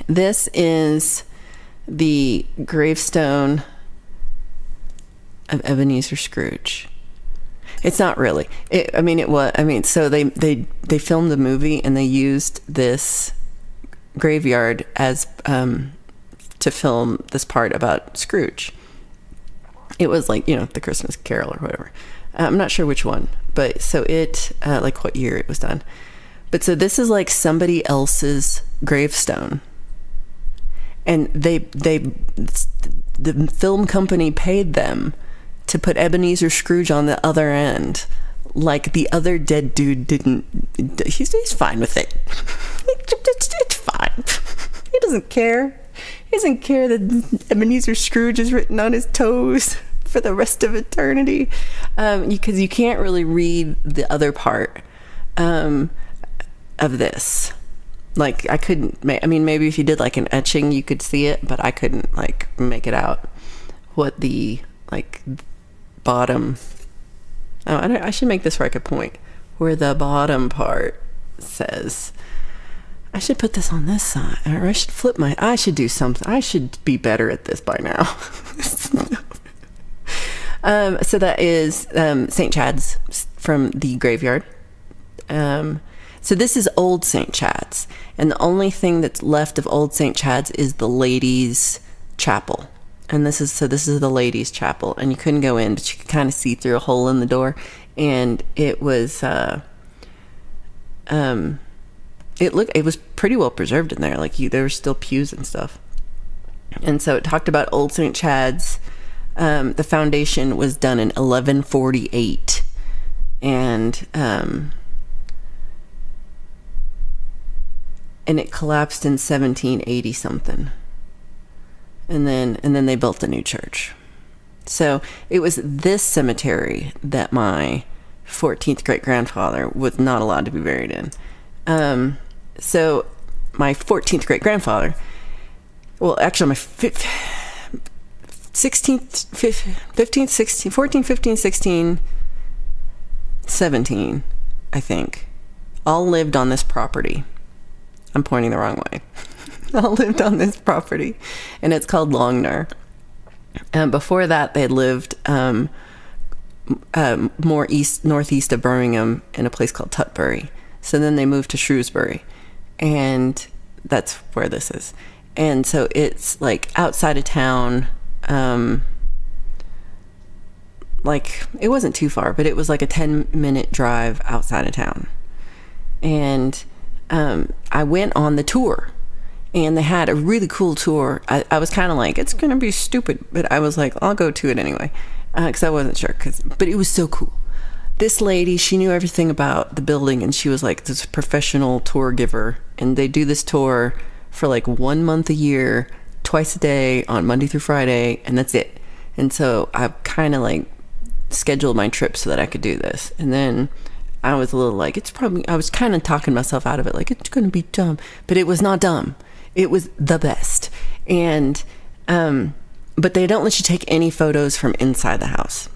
This is the gravestone of Ebenezer Scrooge. It's not really. So they filmed the movie, and they used this graveyard as to film this part about Scrooge. It was like, the Christmas Carol or whatever. I'm not sure which one, but so like what year it was done. But so this is like somebody else's gravestone. And the film company paid them to put Ebenezer Scrooge on the other end. Like the other dead dude didn't, he's fine with it. It's fine. He doesn't care. He doesn't care that Ebenezer Scrooge is written on his toes for the rest of eternity, because you can't really read the other part of this. Like I couldn't maybe if you did like an etching you could see it, but I couldn't like make it out what the like bottom. I should make this like a point where the bottom part says. I should put this on this side, or I should flip I should do something. I should be better at this by now. So that is St. Chad's from the graveyard. So this is Old St. Chad's, and the only thing that's left of Old St. Chad's is the ladies' chapel. And this is the ladies' chapel, and you couldn't go in, but you could kind of see through a hole in the door, and it was it was pretty well preserved in there. Like there were still pews and stuff. And so it talked about Old St. Chad's. The foundation was done in 1148, and it collapsed in 1780 something, and then they built a new church. So it was this cemetery that my 14th great grandfather was not allowed to be buried in. So my 14th great grandfather, well, actually my 16th, 15th, 16th, 14, 15, 16, 17, I think, all lived on this property. I'm pointing the wrong way. All lived on this property, and it's called Longner. Before that, they lived more northeast of Birmingham in a place called Tutbury. So then they moved to Shrewsbury, and that's where this is. And so it's like outside of town. Like it wasn't too far, but it was like a 10-minute drive outside of town. And I went on the tour, and they had a really cool tour. I was kind of like, it's gonna be stupid, but I was like, I'll go to it anyway, because I wasn't sure, but it was so cool. This lady, she knew everything about the building, and she was like this professional tour giver, and they do this tour for like 1 month a year, twice a day on Monday through Friday, and that's it. And so I kind of like scheduled my trip so that I could do this. And then I was a little like, I was kind of talking myself out of it, like, it's going to be dumb. But it was not dumb. It was the best. And, but they don't let you take any photos from inside the house.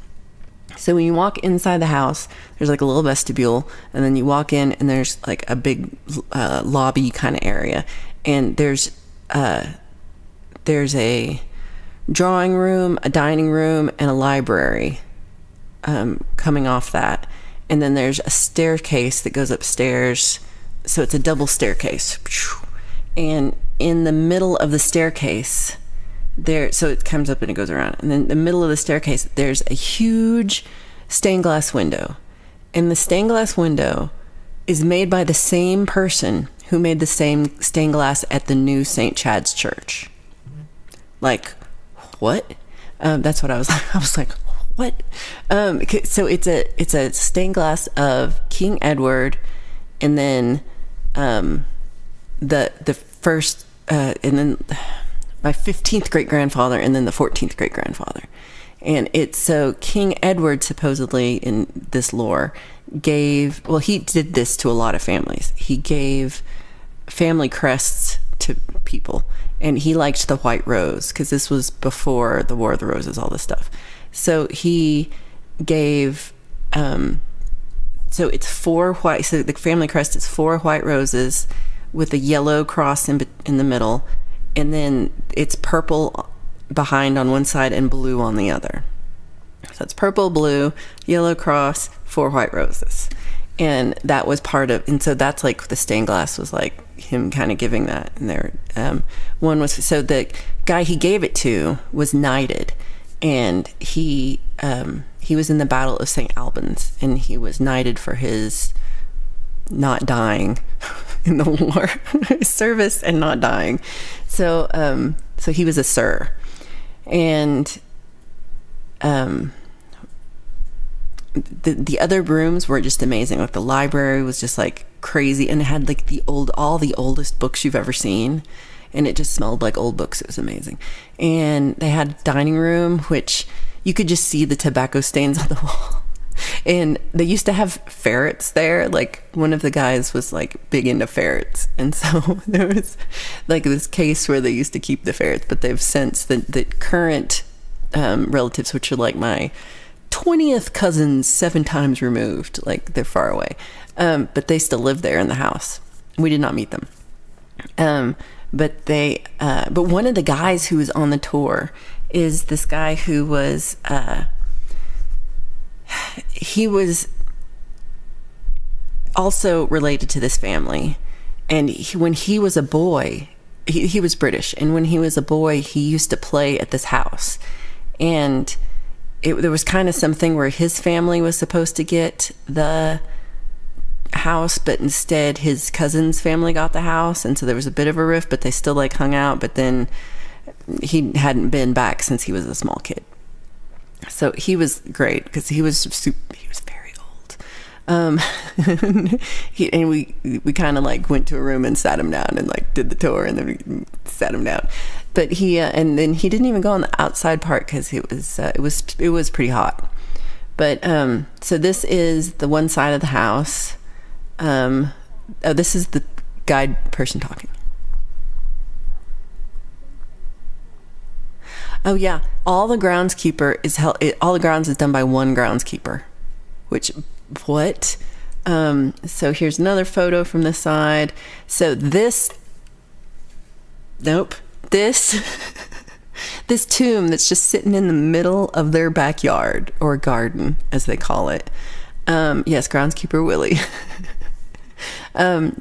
So when you walk inside the house, there's like a little vestibule, and then you walk in, and there's like a big lobby kind of area, and there's a drawing room, a dining room, and a library coming off that. And then there's a staircase that goes upstairs. So it's a double staircase. And in the middle of the staircase, so it comes up and it goes around. And then in the middle of the staircase, there's a huge stained glass window. And the stained glass window is made by the same person who made the same stained glass at the new St. Chad's Church. Like, what? That's what I was like. I was like, what? So it's a stained glass of King Edward, and then the first, and then my 15th great grandfather, and then the 14th great grandfather. And it's so King Edward, supposedly in this lore, he did this to a lot of families. He gave family crests to people, and he liked the white rose because this was before the War of the Roses, all this stuff. So he gave, so it's 4 white, so the family crest is 4 white roses with a yellow cross in the middle, and then it's purple behind on one side and blue on the other. So it's purple, blue, yellow cross, 4 white roses. And that was and so that's like the stained glass was like him kind of giving that. And there, so the guy he gave it to was knighted, and he was in the Battle of St. Albans, and he was knighted for his not dying in the war, service and not dying. So he was a sir. And the other rooms were just amazing. Like the library was just like crazy, and it had like all the oldest books you've ever seen, and it just smelled like old books. It was amazing. And they had a dining room, which you could just see the tobacco stains on the wall. And they used to have ferrets there. Like one of the guys was like big into ferrets, and so there was like this case where they used to keep the ferrets, but they've since the current relatives, which are like my 20th cousins 7 times removed, like they're far away, but they still live there in the house. We did not meet them, but one of the guys who was on the tour is this guy who was he was also related to this family, and when he was a boy, he was British, and when he was a boy, he used to play at this house, and there was kind of something where his family was supposed to get the house, but instead his cousin's family got the house, and so there was a bit of a rift, but they still like hung out. But then he hadn't been back since he was a small kid. So he was great because he was very old. And we kind of like went to a room and sat him down and like did the tour, and then we sat him down. But and then he didn't even go on the outside part because it was pretty hot. But so this is the one side of the house. This is the guide person talking. Oh yeah, all the groundskeeper all the grounds is done by one groundskeeper. Which, what? So here's another photo from this side. So this tomb that's just sitting in the middle of their backyard, or garden as they call it. Yes, groundskeeper Willie.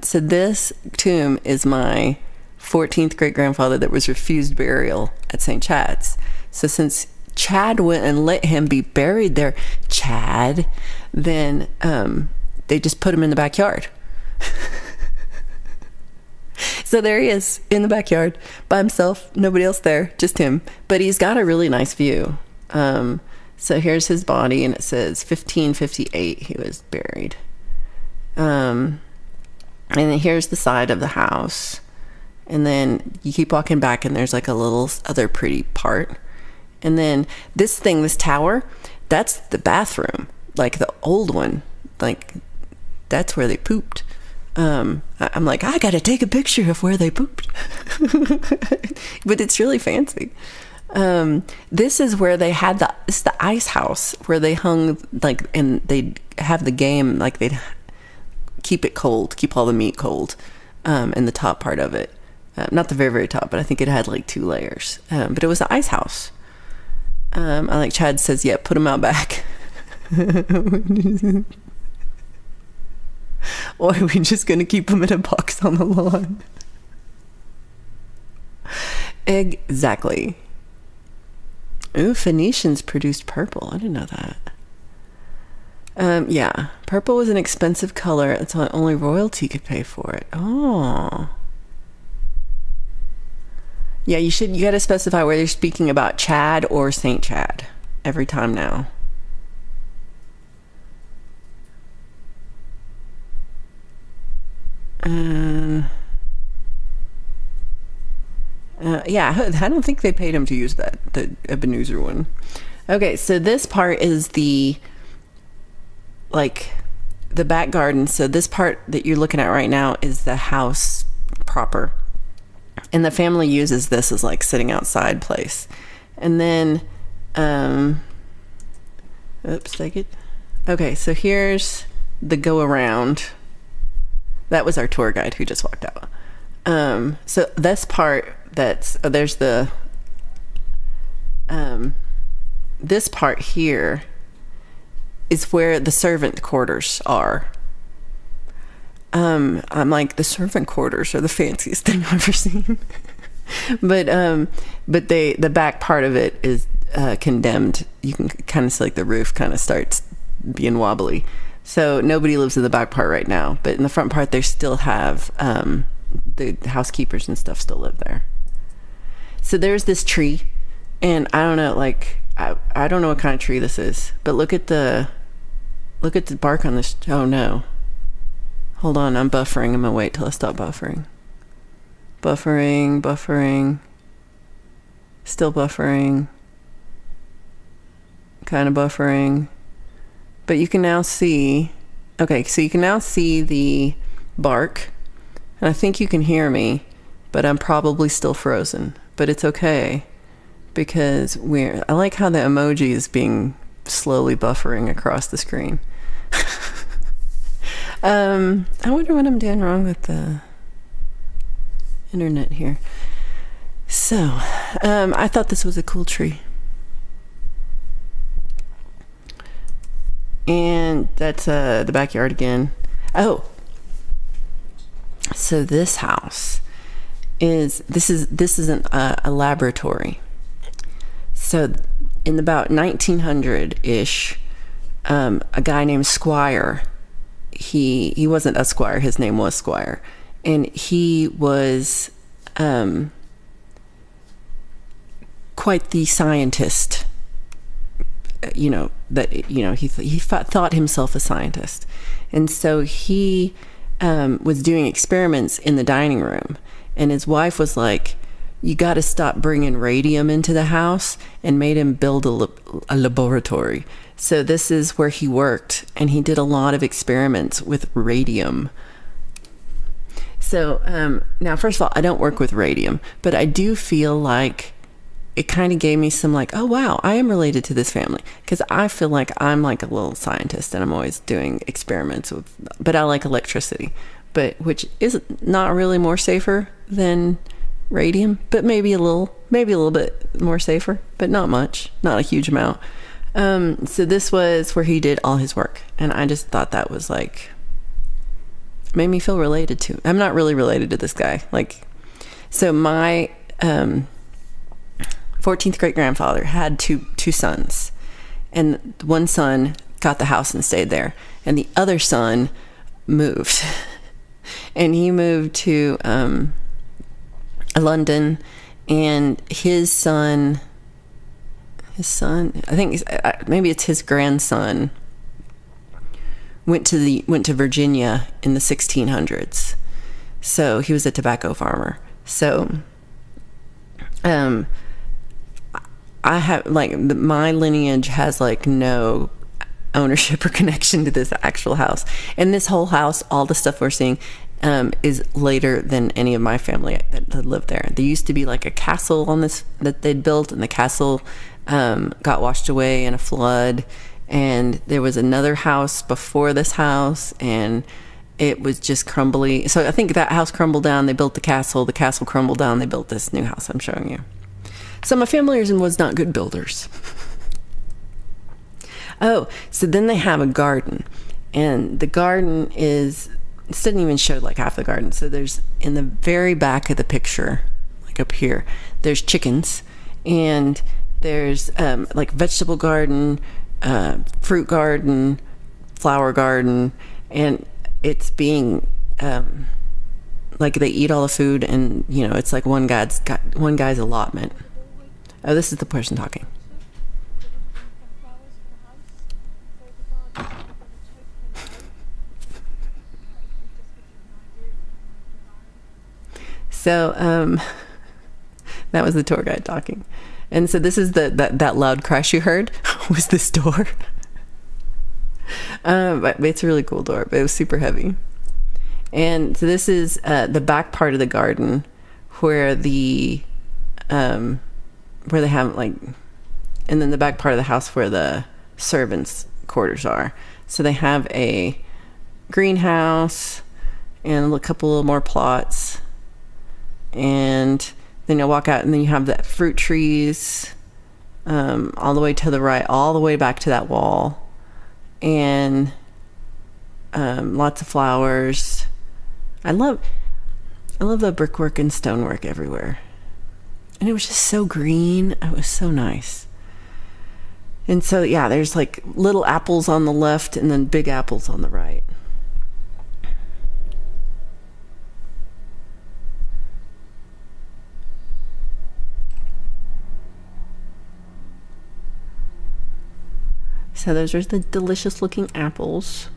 So this tomb is my 14th great grandfather that was refused burial at St. Chad's. So since Chad went and let him be buried there, then they just put him in the backyard. So there he is in the backyard by himself, nobody else there, just him. But he's got a really nice view. So here's his body, and it says 1558 he was buried. And then here's the side of the house. And then you keep walking back, and there's like a little other pretty part. And then this tower, that's the bathroom, like the old one. Like that's where they pooped. I'm like, I gotta take a picture of where they pooped. But it's really fancy. This is where they had it's the ice house where they hung, like, and they'd have the game, like they'd keep it cold, keep all the meat cold, in the top part of it. Not the very, very top, but I think it had like 2 layers. But it was the ice house. I like Chad says, yeah, put them out back. Or are we just going to keep them in a box on the lawn? Exactly. Ooh, Phoenicians produced purple. I didn't know that. Yeah, purple was an expensive color. That's why only royalty could pay for it. Oh. Yeah, you got to specify whether you're speaking about Chad or Saint Chad every time now. Yeah, I don't think they paid him to use the Ebenezer one. Okay, so this part is the back garden. So this part that you're looking at right now is the house proper. And the family uses this as like sitting outside place. And then, oops, take it. Okay, so here's the go around. That was our tour guide who just walked out. So this part there's the, this part here is where the servant quarters are. I'm like, the servant quarters are the fanciest thing I've ever seen. but the back part of it is condemned. You can kind of see like the roof kind of starts being wobbly. So nobody lives in the back part right now, but in the front part they still have the housekeepers and stuff still live there. So there's this tree, and I don't know, like I don't know what kind of tree this is, but look at the bark on this. Oh no. Hold on, I'm buffering. I'm gonna wait till I stop buffering. Buffering. Still buffering. Kind of buffering. But you can now see, okay, so you can now see the bark. And I think you can hear me, but I'm probably still frozen. But it's okay, because I like how the emoji is being slowly buffering across the screen. I wonder what I'm doing wrong with the internet here. So, I thought this was a cool tree. And that's the backyard again. Oh, so this house is a laboratory. So in about 1900-ish, a guy named Squire, he wasn't a squire, his name was Squire, and he was quite the scientist. He thought himself a scientist, and so he was doing experiments in the dining room, and his wife was like, you got to stop bringing radium into the house, and made him build a laboratory. So this is where he worked, and he did a lot of experiments with radium. So now, first of all, I don't work with radium, but I do feel like it kind of gave me some like, oh wow, I am related to this family, because I feel like I'm like a little scientist, and I'm always doing experiments with, but I like electricity, but which is not really more safer than radium, but maybe a little bit more safer, but not much, not a huge amount. So this was where he did all his work, and I just thought that was like, made me feel related to. I'm not really related to this guy. Like, so my 14th great grandfather had two sons, and one son got the house and stayed there, and the other son moved and he moved to London, and his son, I think maybe it's his grandson, went to Virginia in the 1600s. So he was a tobacco farmer. So I have like my lineage has like no ownership or connection to this actual house. And this whole house, all the stuff we're seeing, is later than any of my family that lived there. There used to be like a castle on this that they'd built, and the castle got washed away in a flood. And there was another house before this house, and it was just crumbly. So I think that house crumbled down. They built the castle crumbled down. They built this new house I'm showing you. So my family was not good builders. Oh, so then they have a garden, and the garden it doesn't even show like half the garden. So there's, in the very back of the picture, like up here, there's chickens, and there's like vegetable garden, fruit garden, flower garden, and it's being like they eat all the food, and it's like one guy's allotment. Oh, this is the person talking. So that was the tour guide talking. And so this is that loud crash you heard was this door. But it's a really cool door, but it was super heavy. And so this is the back part of the garden where they have like, and then the back part of the house where the servants' quarters are. So they have a greenhouse and a couple of more plots. And then you'll walk out, and then you have the fruit trees all the way to the right, all the way back to that wall, and lots of flowers. I love the brickwork and stonework everywhere, and it was just so green. It was so nice. And so yeah, there's like little apples on the left, and then big apples on the right. So those are the delicious looking apples.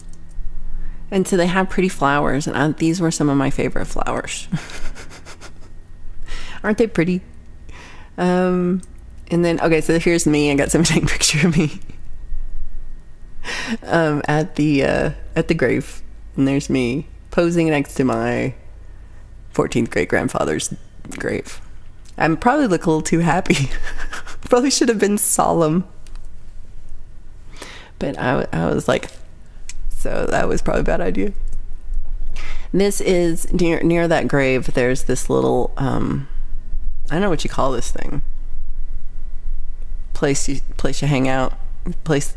And so they have pretty flowers, and these were some of my favorite flowers. Aren't they pretty? And then, okay, so here's me. I got someone taking a picture of me at the grave. And there's me posing next to my 14th great grandfather's grave. I probably look a little too happy. Probably should have been solemn. But I was like, so that was probably a bad idea. This is near that grave. There's this little, I don't know what you call this thing. Place you hang out. Place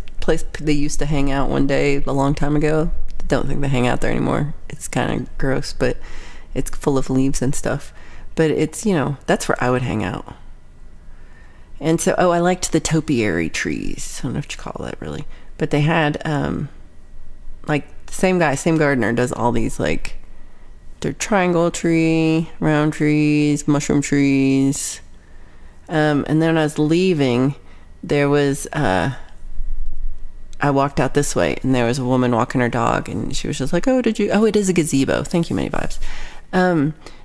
they used to hang out one day a long time ago. Don't think they hang out there anymore. It's kind of gross, but it's full of leaves and stuff. But it's, that's where I would hang out. And so, I liked the topiary trees. I don't know what you call that really. But they had, like, the same gardener does all these, like, they're triangle tree, round trees, mushroom trees. And then when I was leaving, there was, I walked out this way, and there was a woman walking her dog, and she was just like, it is a gazebo. Thank you, many vibes.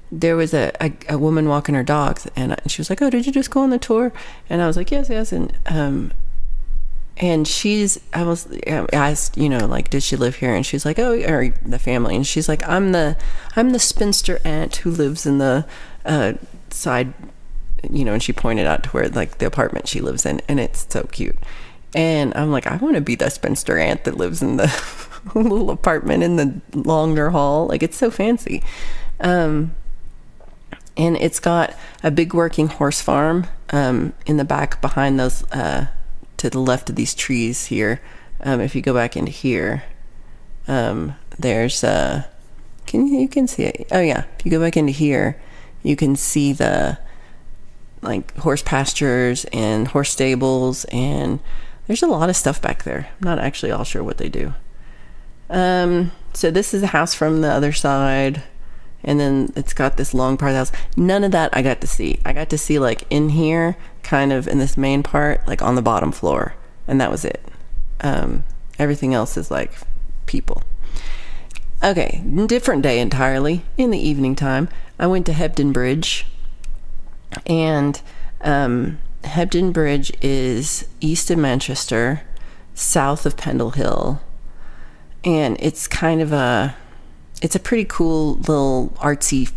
There was a woman walking her dogs, and she was like, did you just go on the tour? And I was like, yes. And I asked, like, did she live here? And she's like, or the family. And she's like, I'm the spinster aunt who lives in the side, and she pointed out to where, like, the apartment she lives in, and it's so cute. And I'm like, I want to be the spinster aunt that lives in the little apartment in the longer hall. Like, it's so fancy. And it's got a big working horse farm in the back behind those to the left of these trees here. If you go back into here, there's you can see it. Oh yeah, if you go back into here, you can see the, like, horse pastures and horse stables, and there's a lot of stuff back there. I'm not actually all sure what they do. So this is the house from the other side, and then it's got this long part of the house. None of that I got to see. I got to see, like, in here, kind of in this main part, like on the bottom floor, and that was it. Everything else is like people. Okay, different day entirely. In the evening time, I went to Hebden Bridge, and Hebden Bridge is east of Manchester. south of Pendle Hill, and it's kind of it's a pretty cool little arts and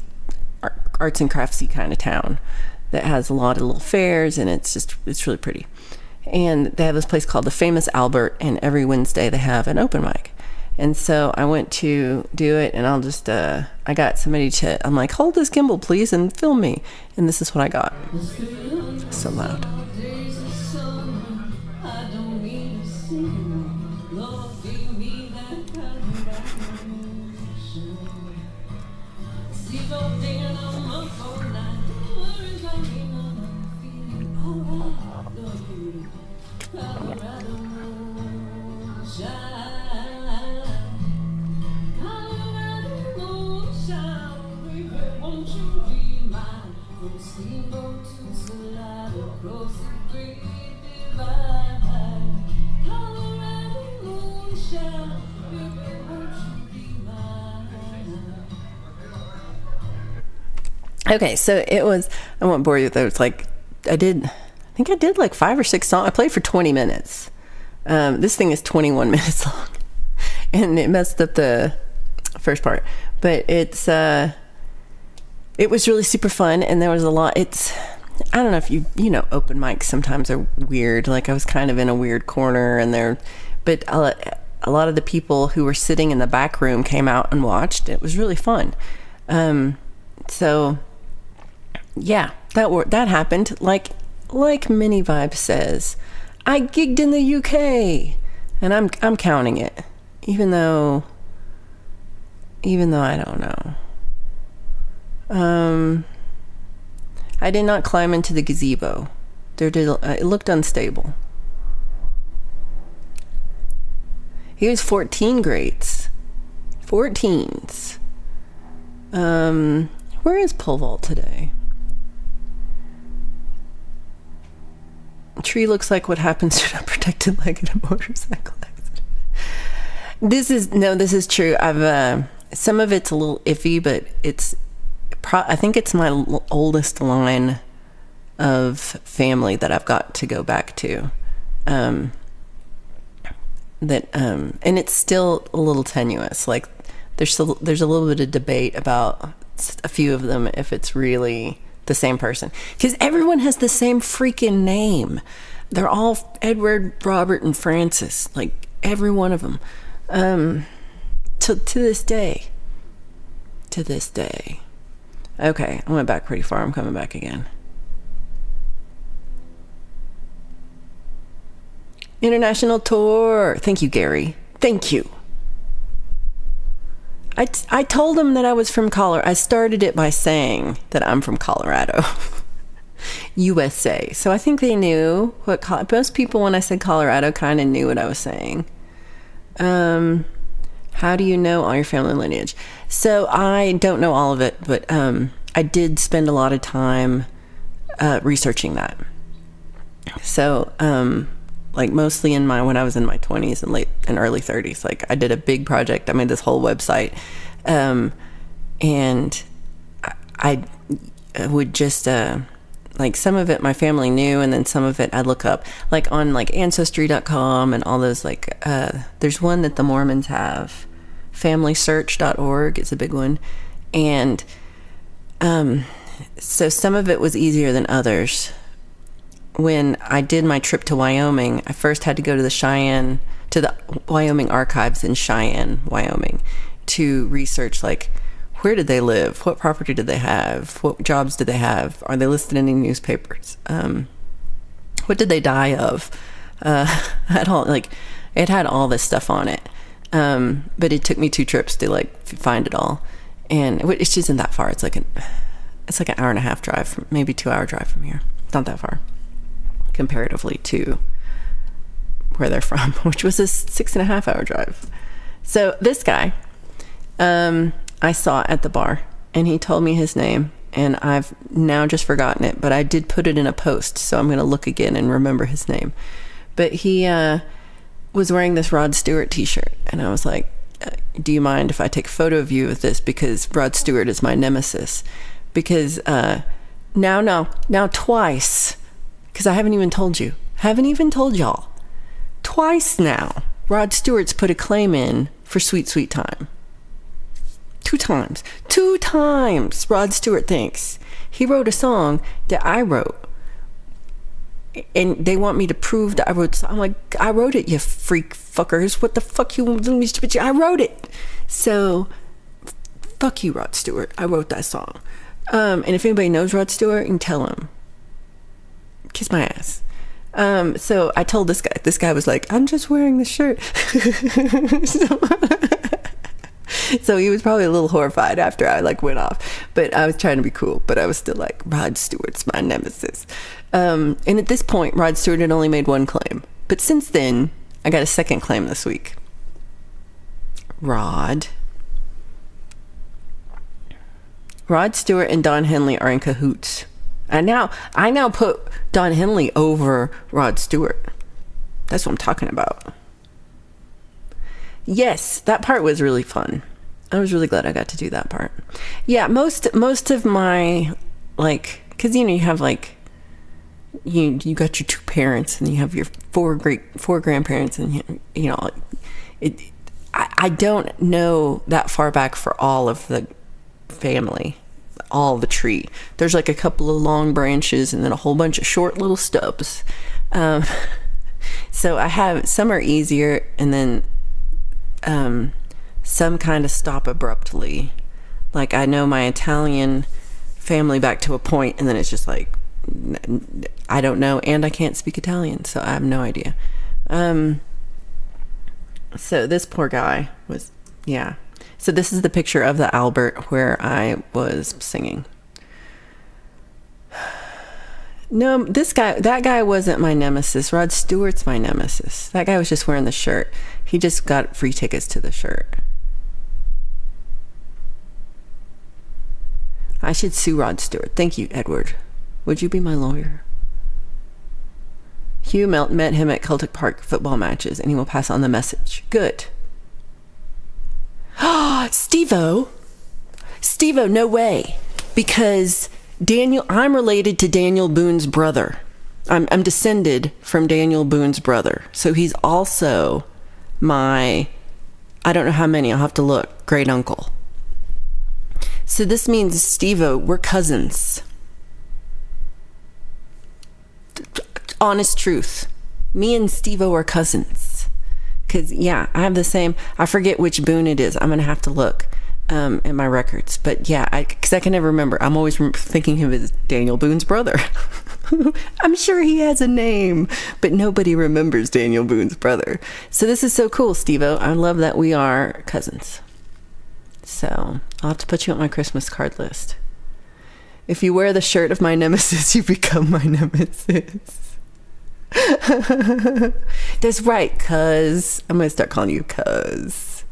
craftsy kind of town that has a lot of little fairs, and it's really pretty. And they have this place called the Famous Albert, and every Wednesday they have an open mic. And so I went to do it, and I got somebody I'm like, hold this gimbal, please, and film me. And this is what I got. So loud. Okay, so I won't bore you with it. It's like, I think I did like 5 or 6 songs. I played for 20 minutes. This thing is 21 minutes long. And it messed up the first part. But it was really super fun, and there was a lot. I don't know if you know, open mics sometimes are weird. Like, I was kind of in a weird corner, but a lot of the people who were sitting in the back room came out and watched. It was really fun. So yeah, that happened. Like Mini Vibe says, I gigged in the UK, and I'm counting it, even though I don't know. I did not climb into the gazebo. It looked unstable. He was 14 greats. 14s. Where is pole vault today? Tree looks like what happens to an unprotected leg in a motorcycle accident. This is true. Some of it's a little iffy, but I think it's my oldest line of family that I've got to go back to. And it's still a little tenuous. Like, there's a little bit of debate about a few of them if it's really the same person, because everyone has the same freaking name. They're all Edward, Robert, and Francis, like every one of them. To this day. Okay, I went back pretty far. I'm coming back again. International tour. Thank you, Gary. Thank you. I told them that I was from Colorado. I started it by saying that I'm from Colorado, USA. So I think they knew most people, when I said Colorado, kind of knew what I was saying. How do you know all your family lineage? So I don't know all of it, but I did spend a lot of time researching that. So like mostly when I was in my 20s and late and early 30s, like I did a big project. I made this whole website, and I would just like some of it my family knew, and then some of it I'd look up, like on like ancestry.com and all those, like there's one that the Mormons have, familysearch.org is a big one, and so some of it was easier than others. When I did my trip to Wyoming, I first had to go to the Wyoming archives in Cheyenne, Wyoming, to research, like, where did they live? What property did they have? What jobs did they have? Are they listed in any newspapers? What did they die of? It had all this stuff on it. But it took me 2 trips to like find it all. And it just isn't that far. It's like an hour and a half drive, maybe 2-hour drive from here. It's not that far comparatively to where they're from, which was a 6.5-hour drive. So this guy, I saw at the bar, and he told me his name, and I've now just forgotten it, but I did put it in a post, so I'm going to look again and remember his name. But he was wearing this Rod Stewart t-shirt, and I was like, do you mind if I take a photo of you with this, because Rod Stewart is my nemesis? Because now twice, because I haven't even told y'all, Twice now, Rod Stewart's put a claim in for Sweet Sweet Time. 2 times. 2 times, Rod Stewart thinks he wrote a song that I wrote. And they want me to prove that I wrote. I'm like, I wrote it, you freak fuckers. What the fuck you want me to? I wrote it. So, fuck you, Rod Stewart. I wrote that song. And if anybody knows Rod Stewart, you can tell him. Kiss my ass. So I told this guy. This guy was like, I'm just wearing the shirt. So he was probably a little horrified after I went off, but I was trying to be cool, but I was still like, Rod Stewart's my nemesis. And at this point, Rod Stewart had only made 1 claim, but since then I got a 2nd claim this week. Rod Stewart and Don Henley are in cahoots. I now put Don Henley over Rod Stewart. That's what I'm talking about. Yes, that part was really fun. I was really glad I got to do that part. Yeah, most of my, because you have you got your 2 parents and you have your 4 grandparents, and I don't know that far back for all of the family, all the tree. There's a couple of long branches and then a whole bunch of short little stubs. So I have some are easier, and then some kind of stop abruptly. I know my Italian family back to a point, and then it's just I don't know, and I can't speak Italian, so I have no idea. So this poor guy was, yeah. So this is the picture of the Albert where I was singing. No, that guy wasn't my nemesis. Rod Stewart's my nemesis. That guy was just wearing the shirt. He just got free tickets to the shirt. I should sue Rod Stewart. Thank you, Edward. Would you be my lawyer? Hugh met him at Celtic Park football matches, and he will pass on the message. Good. Steve-O, no way. Because I'm related to Daniel Boone's brother. I'm descended from Daniel Boone's brother. So he's also my, I don't know how many, I'll have to look, great uncle. So this means, Steve-O, we're cousins. Honest truth. Me and Steve-O are cousins. Because, yeah, I have the same, I forget which Boone it is. I'm going to have to look in my records. But, yeah, because I can never remember. I'm always thinking of him as Daniel Boone's brother. I'm sure he has a name, but nobody remembers Daniel Boone's brother. So this is so cool, Steve-O. I love that we are cousins. So I'll have to put you on my Christmas card list. If you wear the shirt of my nemesis, you become my nemesis. That's right, cuz. I'm going to start calling you cuz.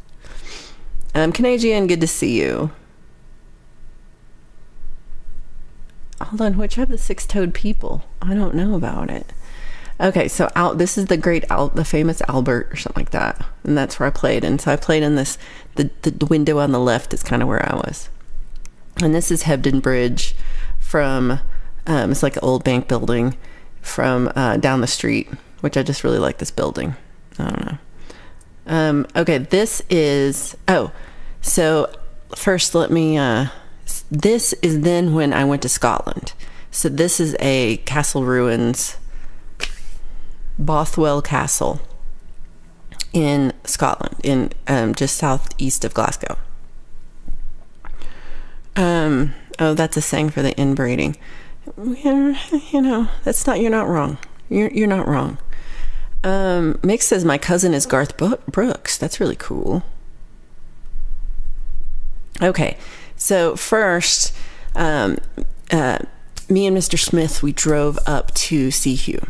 Canadian, good to see you. Hold on, which are the 6-toed people? I don't know about it. Okay, so this is the famous Albert or something like that. And that's where I played. And so I played in this, the window on the left is kind of where I was. And this is Hebden Bridge from, it's like an old bank building from down the street, which I just really like this building. I don't know. Okay, this is, so first let me, this is then when I went to Scotland. So this is a castle ruins, Bothwell Castle in Scotland, in just southeast of Glasgow. That's a saying for the inbreeding. That's not, you're not wrong. You're not wrong. Mick says my cousin is Garth Brooks. That's really cool. Okay, so first, me and Mr. Smith, we drove up to see Hugh,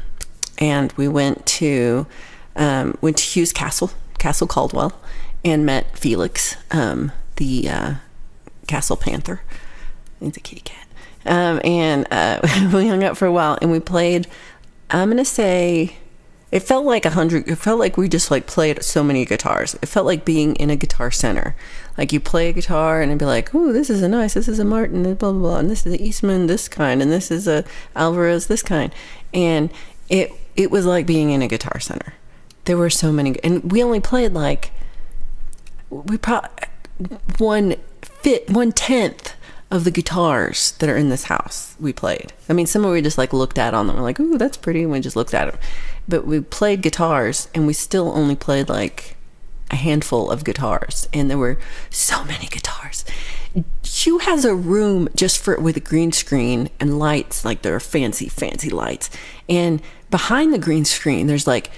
and we went to Hugh's Castle Caldwell, and met Felix, the Castle Panther. He's a kitty cat. And we hung out for a while, and we played, I'm going to say, it felt like we just played so many guitars. It felt like being in a guitar center. You play a guitar and it'd be like, ooh, this is a Martin, blah, blah, blah, and this is an Eastman, this kind, and this is a Alvarez, this kind. And it was like being in a guitar center. There were so many, and we only played like, we probably 1/10 of the guitars that are in this house we played. I mean, some of we just like looked at on them, we're like, ooh, that's pretty, and we just looked at them. But we played guitars, and we still only played like a handful of guitars, and there were so many guitars. Hugh has a room just with a green screen and lights, like there are fancy lights, and behind the green screen there's like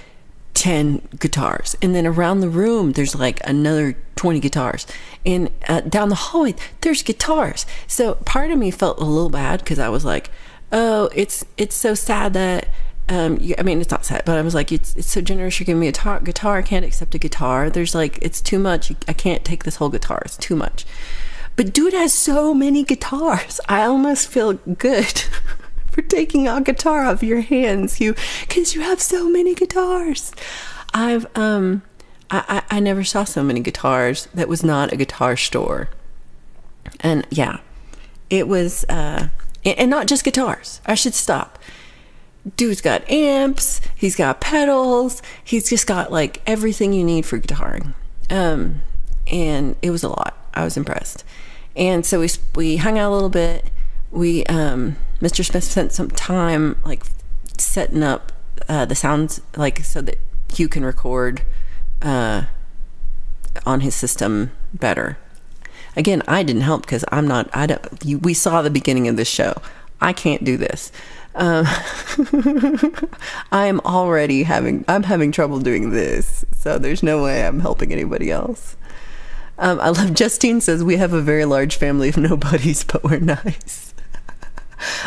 10 guitars, and then around the room there's like another 20 guitars, and down the hallway there's guitars. So part of me felt a little bad, because I was like, oh, it's so sad that I mean, it's not sad, but I was like, it's so generous, you're giving me a guitar. I can't accept a guitar. There's like, it's too much. I can't take this whole guitar. It's too much. But dude has so many guitars. I almost feel good for taking a guitar off your hands, because you have so many guitars. I never saw so many guitars that was not a guitar store. And yeah, it was, and not just guitars. I should stop. Dude's got amps, he's got pedals, he's just got like everything you need for guitaring. And it was a lot. I was impressed. And so we hung out a little bit. Mr. Smith spent some time like setting up the sounds, like so that Hugh can record on his system better. Again, I didn't help because we saw the beginning of this show. I can't do this. I'm having trouble doing this, so there's no way I'm helping anybody else. I love Justine says, we have a very large family of nobodies, but we're nice.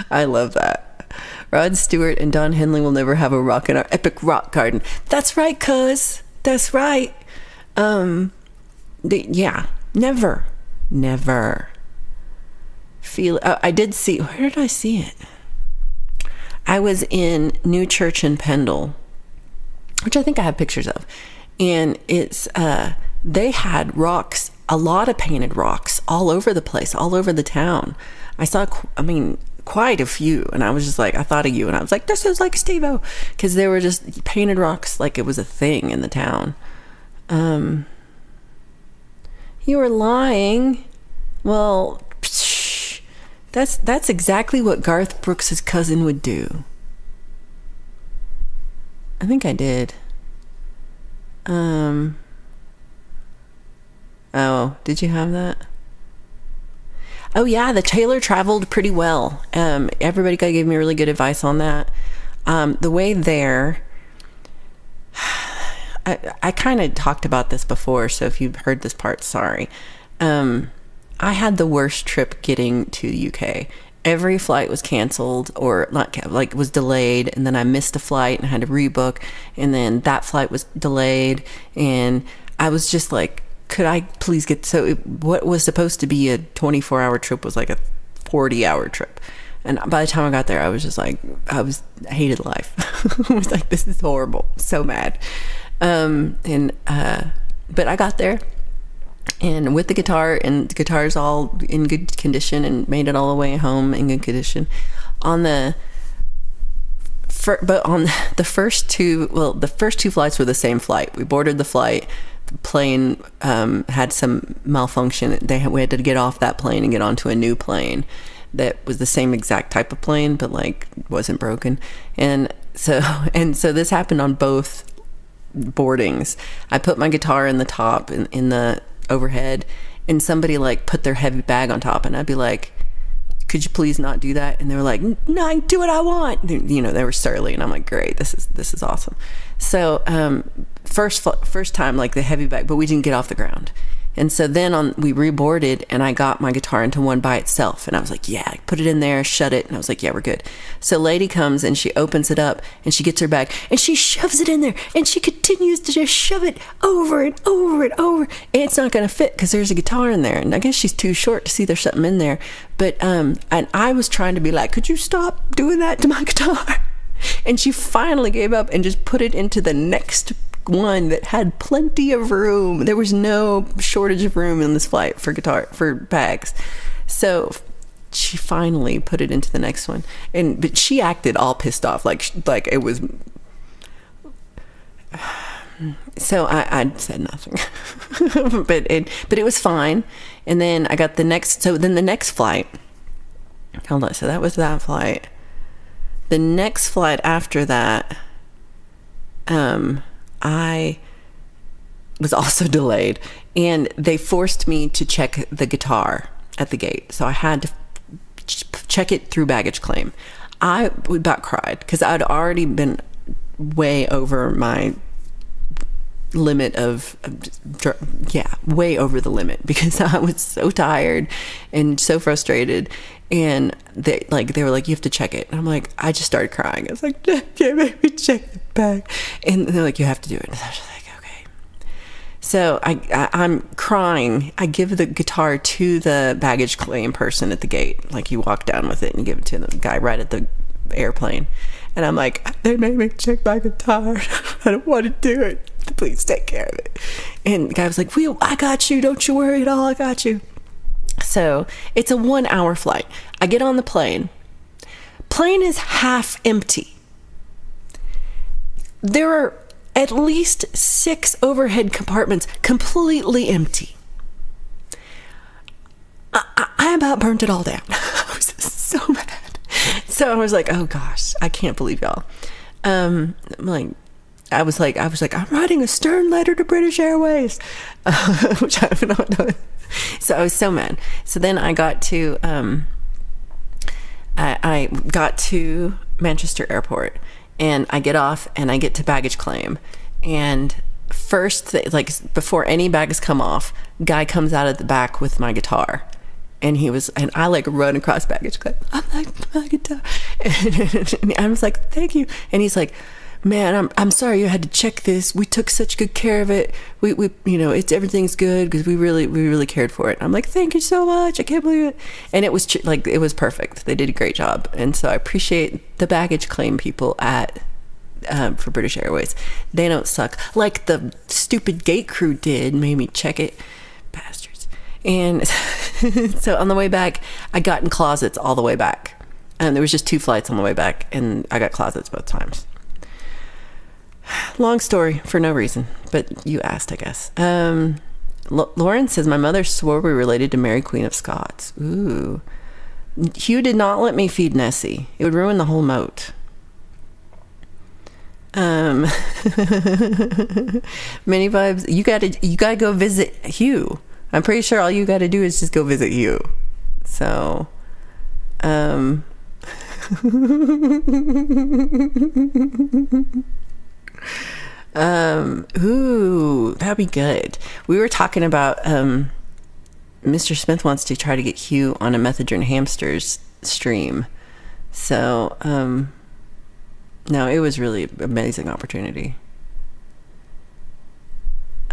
I love that. Rod Stewart and Don Henley will never have a rock in our epic rock garden. That's right, cuz. That's right. Yeah, never. I did see, where did I see it? I was in New Church in Pendle, which I think I have pictures of. And it's, they had rocks, a lot of painted rocks all over the place, all over the town. I saw, quite a few. And I was just like, I thought of you. And I was like, this is like Steve-O. Because they were just painted rocks like it was a thing in the town. You were lying. Well, that's exactly what Garth Brooks' cousin would do. I think I did. Oh, did you have that? Oh yeah, the Taylor traveled pretty well. Everybody gave me really good advice on that. The way there, I kind of talked about this before, so if you've heard this part, sorry. I had the worst trip getting to the UK. Every flight was canceled or was delayed, and then I missed a flight and I had to rebook, and then that flight was delayed, and I was just like, could I please what was supposed to be a 24-hour trip was like a 40-hour trip. And by the time I got there, I was just like, I hated life. I was like, this is horrible. So mad. But I got there, and with the guitar, and the guitar's all in good condition, and made it all the way home in good condition. The first two flights were the same flight. We boarded the flight. The plane had some malfunction. We had to get off that plane and get onto a new plane that was the same exact type of plane, but like wasn't broken. And so this happened on both boardings. I put my guitar in the top in the overhead, and somebody like put their heavy bag on top, and I'd be like, could you please not do that? And they were like, no, I do what I want. They were surly, and I'm like, great, this is awesome. So first time, like the heavy bag, but we didn't get off the ground. And so then we reboarded, and I got my guitar into one by itself, and I was like, yeah, put it in there, shut it, and I was like, yeah, we're good. So lady comes, and she opens it up, and she gets her bag, and she shoves it in there, and she continues to just shove it over and over and over. And it's not going to fit because there's a guitar in there, and I guess she's too short to see there's something in there. But and I was trying to be like, could you stop doing that to my guitar? And she finally gave up and just put it into the next one that had plenty of room. There was no shortage of room in this flight for bags. So she finally put it into the next one, but she acted all pissed off, like it was. So I said nothing, but it was fine. And then I got the next flight. Hold on. So that was that flight. The next flight after that, I was also delayed, and they forced me to check the guitar at the gate. So I had to check it through baggage claim. I about cried because I'd already been way over my limit way over the limit, because I was so tired and so frustrated, and they were like, you have to check it, and I'm like, I just started crying. I was like, can't make me check the bag, and they're like, you have to do it. And I was like, okay. So I'm crying. I give the guitar to the baggage claim person at the gate. Like, you walk down with it and you give it to the guy right at the airplane, and I'm like, they made me check my guitar. I don't want to do it. Please take care of it. And the guy was like, I got you. Don't you worry at all. I got you. So it's a 1 hour flight. I get on the plane. Plane is half empty. There are at least 6 overhead compartments completely empty. I about burnt it all down. I was so mad. So I was like, oh gosh, I can't believe y'all. I was like, I'm writing a stern letter to British Airways, which I have not done. So I was so mad. So then I got to, I got to Manchester Airport, and I get off and I get to baggage claim. And first, before any bags come off, guy comes out of the back with my guitar. And I run across baggage claim. I'm like, my guitar. And I was like, thank you. And he's like, man, I'm sorry you had to check this. We took such good care of it. We everything's good because we really cared for it. I'm like, thank you so much. I can't believe it. And it was it was perfect. They did a great job. And so I appreciate the baggage claim people for British Airways. They don't suck like the stupid gate crew did. Made me check it, bastards. And so on the way back, I got in closets all the way back. And there was just 2 flights on the way back, and I got closets both times. Long story for no reason, but you asked, I guess. Lauren says, my mother swore we were related to Mary Queen of Scots. Ooh. Hugh did not let me feed Nessie. It would ruin the whole moat. Many vibes. You gotta go visit Hugh. I'm pretty sure all you gotta do is just go visit Hugh. So, ooh, that'd be good. We were talking about Mr. Smith wants to try to get Hugh on a Methadone Hamsters stream. So no, it was really an amazing opportunity.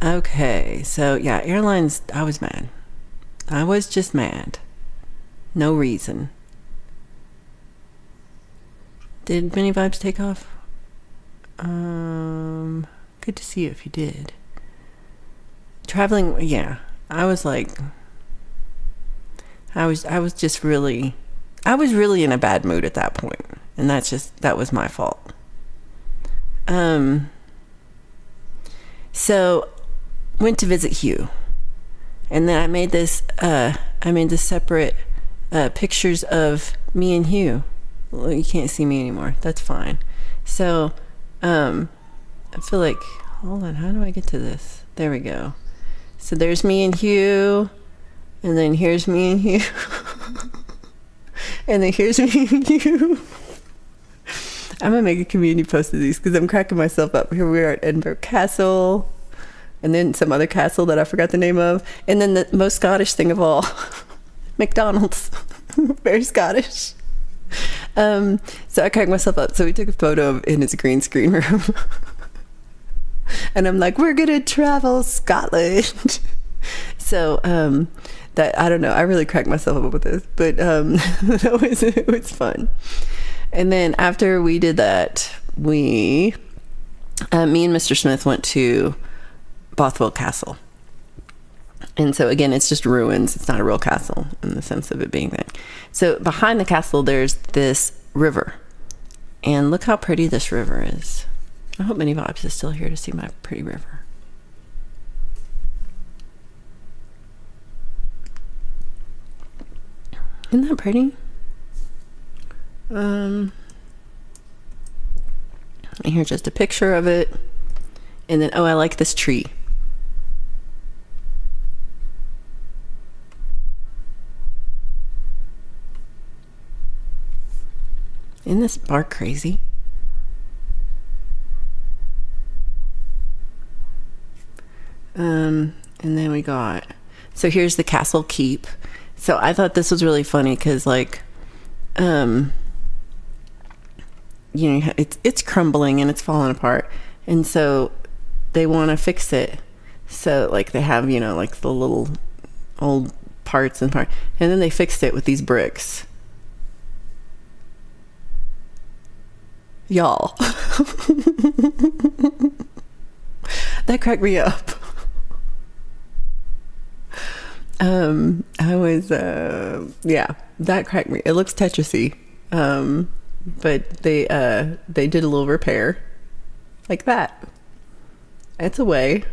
Okay, so yeah, airlines, I was mad. I was just mad. No reason. Did Many Vibes take off? Good to see you if you did. Traveling, yeah. I was really in a bad mood at that point. And that was my fault. So went to visit Hugh. And then I made this separate pictures of me and Hugh. Well, you can't see me anymore. That's fine. So, I feel like, hold on, how do I get to this? There we go. So there's me and Hugh, and then here's me and Hugh, and then here's me and Hugh. I'm gonna make a community post of these because I'm cracking myself up. Here we are at Edinburgh Castle, and then some other castle that I forgot the name of, and then the most Scottish thing of all, McDonald's. Very Scottish. So I cracked myself up. So we took a photo in his green screen room. And I'm like, we're gonna travel Scotland. So that, I don't know, I really cracked myself up with this, but it was fun. And then after we did that, me and Mr. Smith went to Bothwell Castle. And so again, it's just ruins. It's not a real castle in the sense of it being that. So behind the castle, there's this river. And look how pretty this river is. I hope Many Vibes is still here to see my pretty river. Isn't that pretty? And here's just a picture of it. And then, I like this tree. Isn't this bark crazy? And then we got, so here's the castle keep. So I thought this was really funny because, like, it's crumbling and it's falling apart, and so they want to fix it. So, like, they have, like the little old parts and then they fixed it with these bricks. Y'all. That cracked me up. That cracked me. It looks Tetrisy. But they did a little repair like that. That's a way.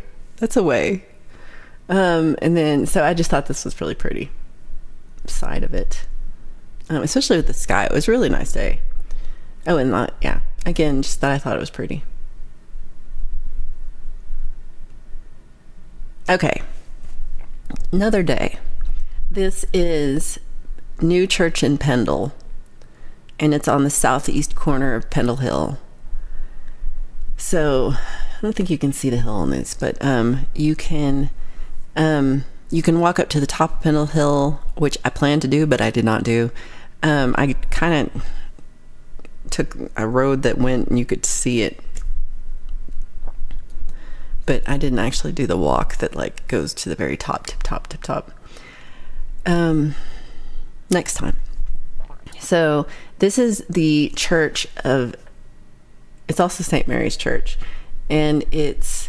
And then, so I just thought this was really pretty side of it. Especially with the sky. It was a really nice day. Oh, and again, just that I thought it was pretty. Okay. Another day. This is New Church in Pendle, and it's on the southeast corner of Pendle Hill. So I don't think you can see the hill on this, but you can walk up to the top of Pendle Hill, which I planned to do, but I did not do. I kind of took a road that went and you could see it, but I didn't actually do the walk that, like, goes to the very top. Next time. So this is the church of, it's also St. Mary's Church, and it's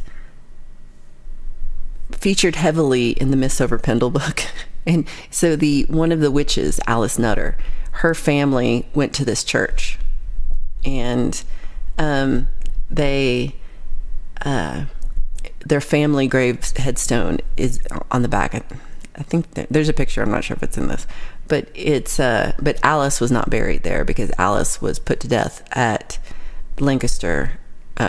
featured heavily in the Miss Over Pendle book. And so one of the witches, Alice Nutter, her family went to this church, and their family grave headstone is on the back. I think there's a picture. I'm not sure if it's in this, but but Alice was not buried there because Alice was put to death at Lancaster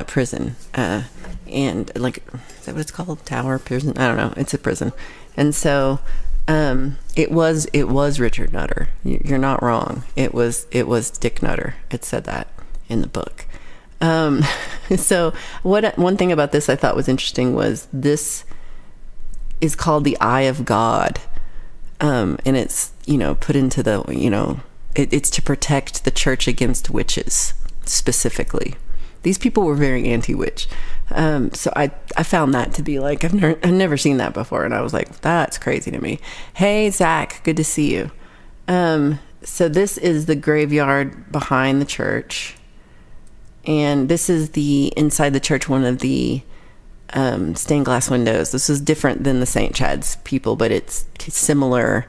prison, and, like, is that what it's called? Tower prison? I don't know. It's a prison, and so it was Richard Nutter. You're not wrong. It was Dick Nutter. It said that in the book. So one thing about this I thought was interesting was this is called the Eye of God, and it's put into the it's to protect the church against witches specifically. These people were very anti-witch, so I found that to be like, I've never seen that before, and I was like, that's crazy to me. Hey Zach, good to see you. So this is the graveyard behind the church. And this is the inside the church, one of the stained glass windows. This is different than the St. Chad's people, but it's similar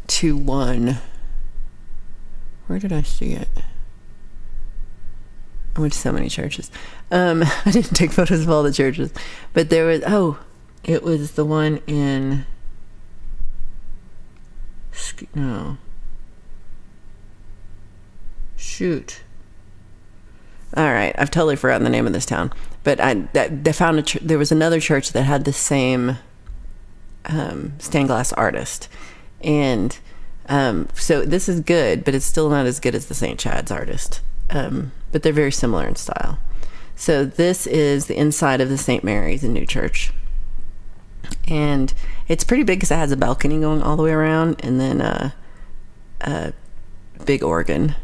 to one. Where did I see it? I went to so many churches. I didn't take photos of all the churches, but there was, it was the one in, no. Shoot. All right, I've totally forgotten the name of this town, but they found there was another church that had the same stained glass artist, and so this is good, but it's still not as good as the St. Chad's artist, but they're very similar in style. So this is the inside of the St. Mary's in New Church, and it's pretty big because it has a balcony going all the way around, and then a big organ.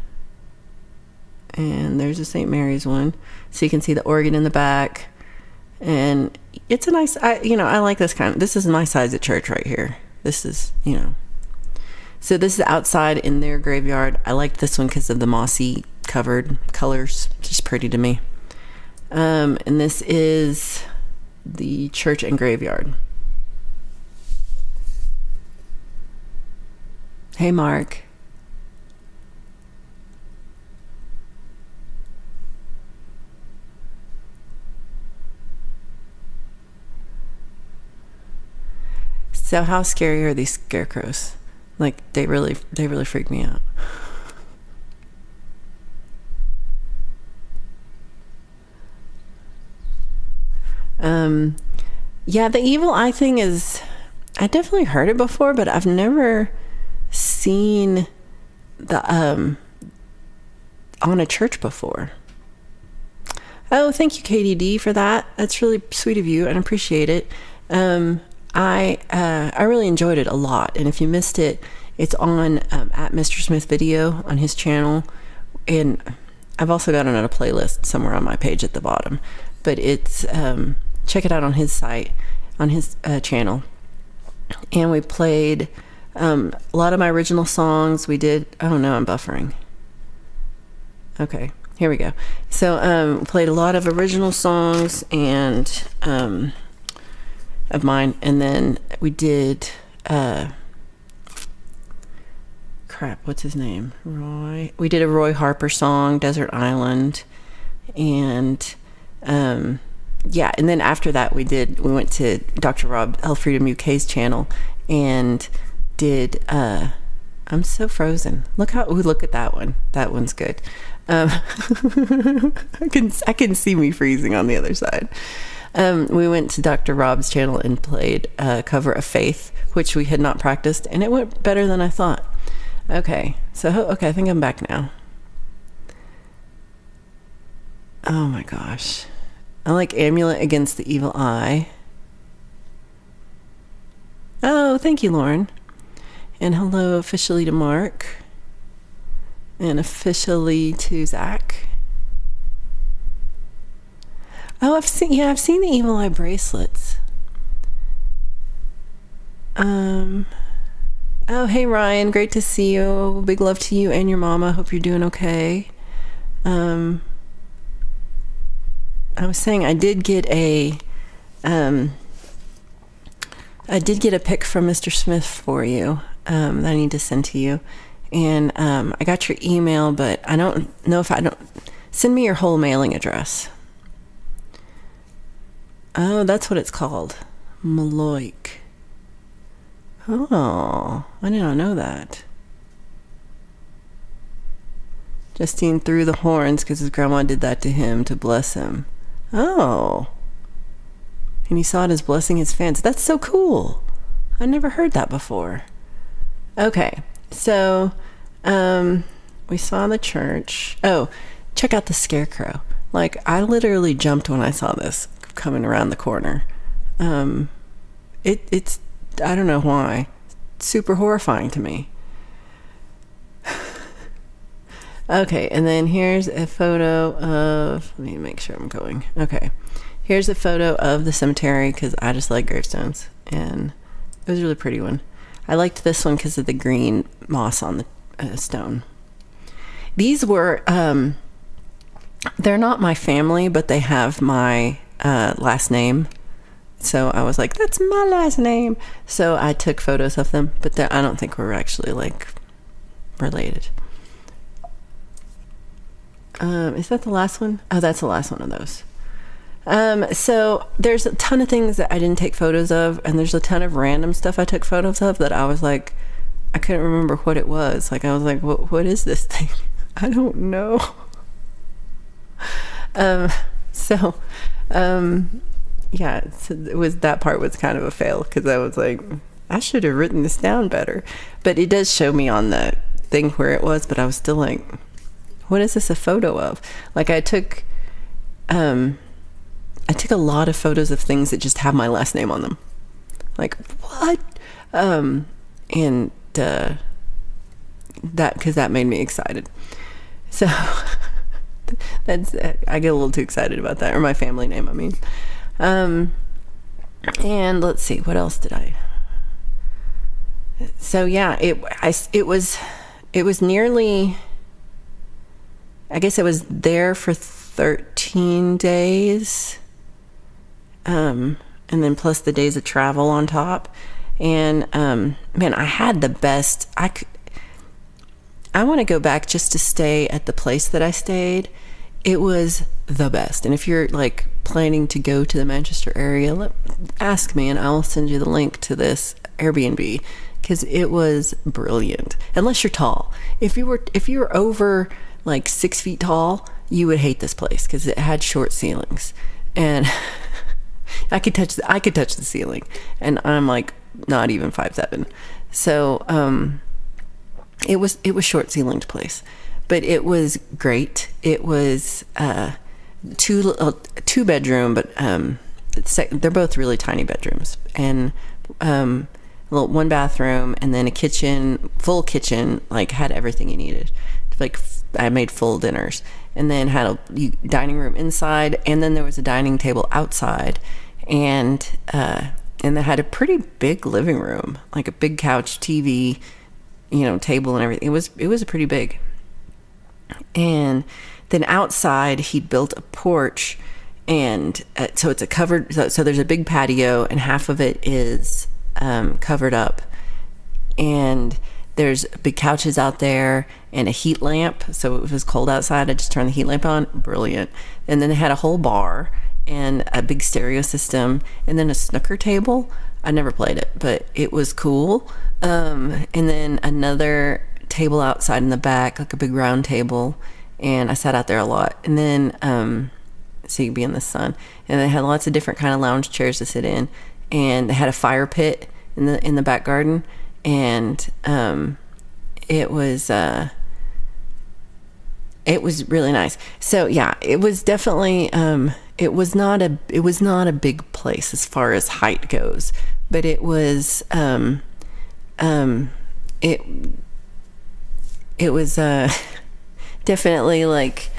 And there's a St. Mary's one, so you can see the organ in the back, and it's a nice, I like this is my size at church right here. This is, so this is outside in their graveyard. I liked this one because of the mossy covered colors, just pretty to me. And this is the church and graveyard. Hey Mark. So how scary are these scarecrows? Like, they really freak me out. Yeah, the evil eye thing is, I definitely heard it before, but I've never seen the on a church before. Oh, thank you, KDD, for that. That's really sweet of you, and I appreciate it. I really enjoyed it a lot, and if you missed it, it's on at Mr. Smith Video on his channel, and I've also got it on a playlist somewhere on my page at the bottom. But it's check it out on his site, on his channel. And we played a lot of my original songs. We did. Oh no, I'm buffering. Okay, here we go. So played a lot of original songs and of mine, and then we did crap. What's his name? Roy. We did a Roy Harper song, Desert Island, and yeah. And then after that, we went to Dr. Rob Elfreedom UK's channel and did. I'm so frozen. Look at that one. That one's good. I can see me freezing on the other side. We went to Dr. Rob's channel and played a cover of Faith, which we had not practiced, and it went better than I thought. Okay, so I think I'm back now. Oh my gosh. I like Amulet Against the Evil Eye. Oh, thank you, Lauren. And hello officially to Mark. And officially to Zach. Oh, I've seen the Evil Eye bracelets. Oh, hey Ryan, great to see you. Big love to you and your mama. Hope you're doing okay. I was saying I did get a pic from Mr. Smith for you that I need to send to you. And I got your email, but I don't know if send me your whole mailing address. Oh, that's what it's called. Maloik. Oh, I did not know that. Justine threw the horns because his grandma did that to him to bless him. Oh. And he saw it as blessing his fans. That's so cool. I never heard that before. Okay. So, we saw the church. Oh, check out the scarecrow. Like, I literally jumped when I saw this coming around the corner. It's, I don't know why. It's super horrifying to me. Okay, and then here's a photo of, let me make sure I'm going. Okay, here's a photo of the cemetery because I just like gravestones, and it was a really pretty one. I liked this one because of the green moss on the stone. These were, they're not my family, but they have my last name. So I was like, that's my last name. So I took photos of them, but I don't think we're actually like related. Is that the last one? Oh, that's the last one of those. So there's a ton of things that I didn't take photos of, and there's a ton of random stuff I took photos of that I was like, I couldn't remember what it was. Like, I was like, what is this thing? I don't know. Yeah, so that part was kind of a fail because I was like, I should have written this down better. But it does show me on the thing where it was, but I was still like, what is this a photo of? Like, I took a lot of photos of things that just have my last name on them. Like, what? And that, because that made me excited. So that's, I get a little too excited about that, or my family name, I mean. And let's see, what else did I? So yeah, it was nearly, I guess I was there for 13 days. And then plus the days of travel on top. And, man, I had the best, I want to go back just to stay at the place that I stayed. It was the best. And if you're like planning to go to the Manchester area, ask me and I'll send you the link to this Airbnb because it was brilliant. Unless you're tall. If you were over like 6 feet tall, you would hate this place because it had short ceilings, and I could touch the ceiling, and I'm like not even 5'7". So it was short ceilinged place, but it was great. It was two bedroom, but they're both really tiny bedrooms, and one bathroom, and then a full kitchen, like had everything you needed. Like I made full dinners, and then had a dining room inside, and then there was a dining table outside, and they had a pretty big living room, like a big couch, TV, table and everything. It was pretty big. And then outside he built a porch, and so it's a covered, so there's a big patio, and half of it is covered up, and there's big couches out there and a heat lamp. So if it was cold outside, I just turned the heat lamp on. Brilliant. And then they had a whole bar and a big stereo system, and then a snooker table. I never played it, but it was cool. And then another table outside in the back, like a big round table. And I sat out there a lot. And then, so you could be in the sun. And they had lots of different kind of lounge chairs to sit in. And they had a fire pit in the back garden. And it was really nice. So yeah, it was definitely it was not a big place as far as height goes, but it was it was definitely like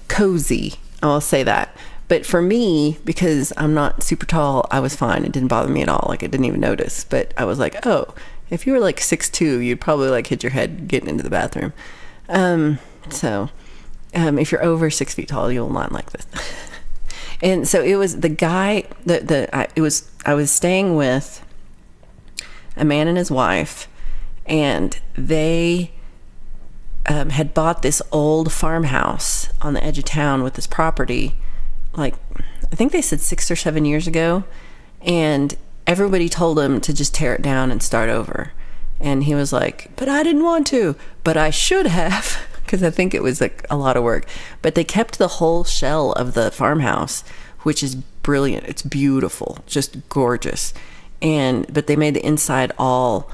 cozy, I'll say that. But for me, because I'm not super tall, I was fine. It didn't bother me at all. Like I didn't even notice. But I was like, oh, if you were like 6'2", you'd probably like hit your head getting into the bathroom. So if you're over 6 feet tall, you'll not like this. And so it was the guy I was staying with a man and his wife, and they had bought this old farmhouse on the edge of town with this property, like I think they said 6 or 7 years ago, and everybody told him to just tear it down and start over. And he was like, but I didn't want to, but I should have, because I think it was like a lot of work. But they kept the whole shell of the farmhouse, which is brilliant. It's beautiful, just gorgeous. But they made the inside all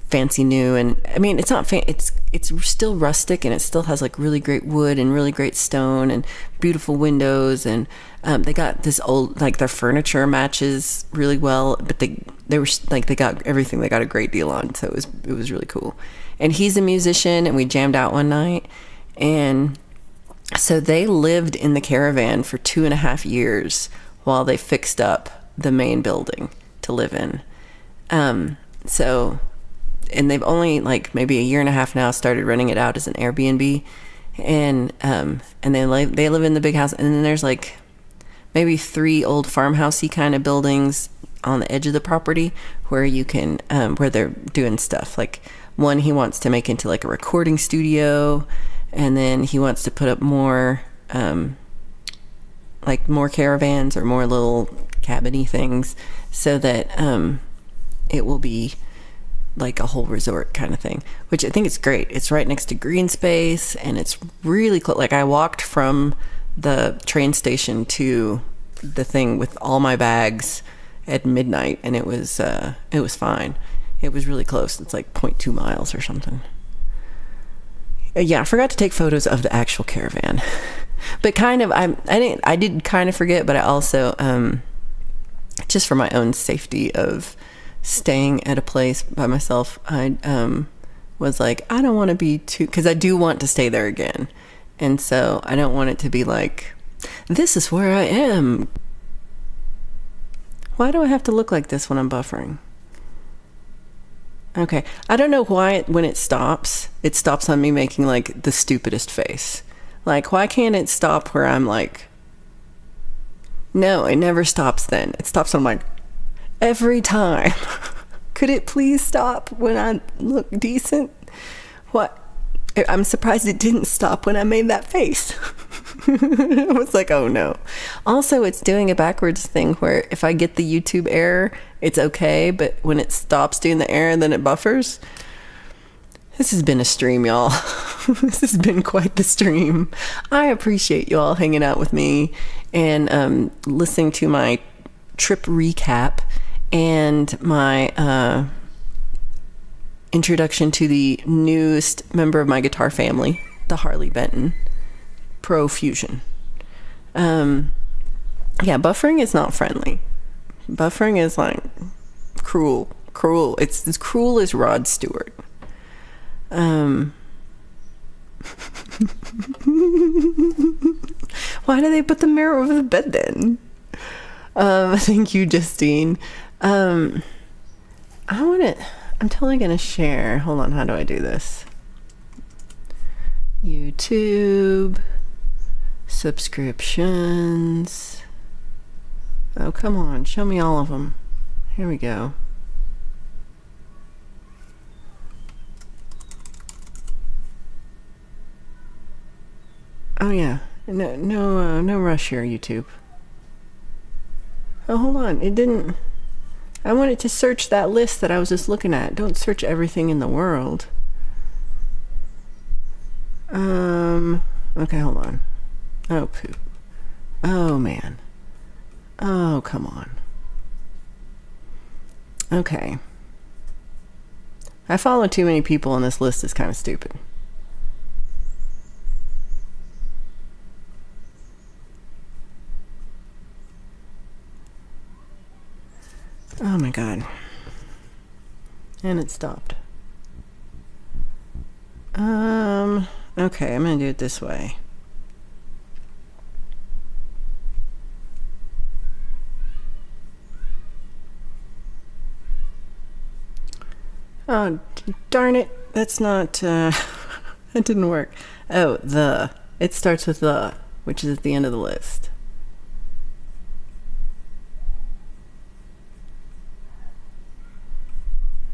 fancy new, and I mean it's not it's still rustic, and it still has like really great wood and really great stone and beautiful windows, and they got this old, like their furniture matches really well, but they were like, they got everything, they got a great deal on, so it was really cool. And he's a musician, and we jammed out one night, and so they lived in the caravan for 2.5 years while they fixed up the main building to live in. And they've only like maybe 1.5 years now started running it out as an Airbnb, and they live in the big house, and then there's like maybe 3 old farmhousey kind of buildings on the edge of the property where you can where they're doing stuff. Like one he wants to make into like a recording studio, and then he wants to put up more like more caravans or more little cabiny things, so that it will be like a whole resort kind of thing, which I think is great. It's right next to green space, and it's really close. Like I walked from the train station to the thing with all my bags at midnight, and it was fine. It was really close. It's like 0.2 miles or something. Yeah, I forgot to take photos of the actual caravan, but kind of I did kind of forget, but I also just for my own safety of staying at a place by myself, I was like, I don't want to be too, because I do want to stay there again, and so I don't want it to be like, this is where I am. Why do I have to look like this when I'm buffering? Okay, I don't know why when it stops on me making like the stupidest face. Like, why can't it stop where I'm like, no, it never stops then. It stops on my every time. Could it please stop when I look decent? What? I'm surprised it didn't stop when I made that face. I was like, oh no. Also, it's doing a backwards thing where if I get the YouTube error, it's okay, but when it stops doing the error, then it buffers. This has been a stream, y'all. This has been quite the stream. I appreciate y'all hanging out with me and listening to my trip recap and my introduction to the newest member of my guitar family, the Harley Benton Pro Fusion. Yeah, buffering is not friendly. Buffering is like cruel. It's as cruel as Rod Stewart. Why do they put the mirror over the bed then? Thank you, Justine. I'm totally gonna share. Hold on, how do I do this? YouTube subscriptions. Oh, come on, show me all of them. Here we go. Oh yeah, no rush here, YouTube. Oh, hold on, it didn't. I wanted to search that list that I was just looking at. Don't search everything in the world. Okay, hold on. Oh, poop. Oh, man. Oh, come on. Okay. I follow too many people and this list is kind of stupid. Oh my god. And it stopped. Okay, I'm gonna do it this way. Oh, darn it. That's not, that didn't work. Oh, it starts with the, which is at the end of the list.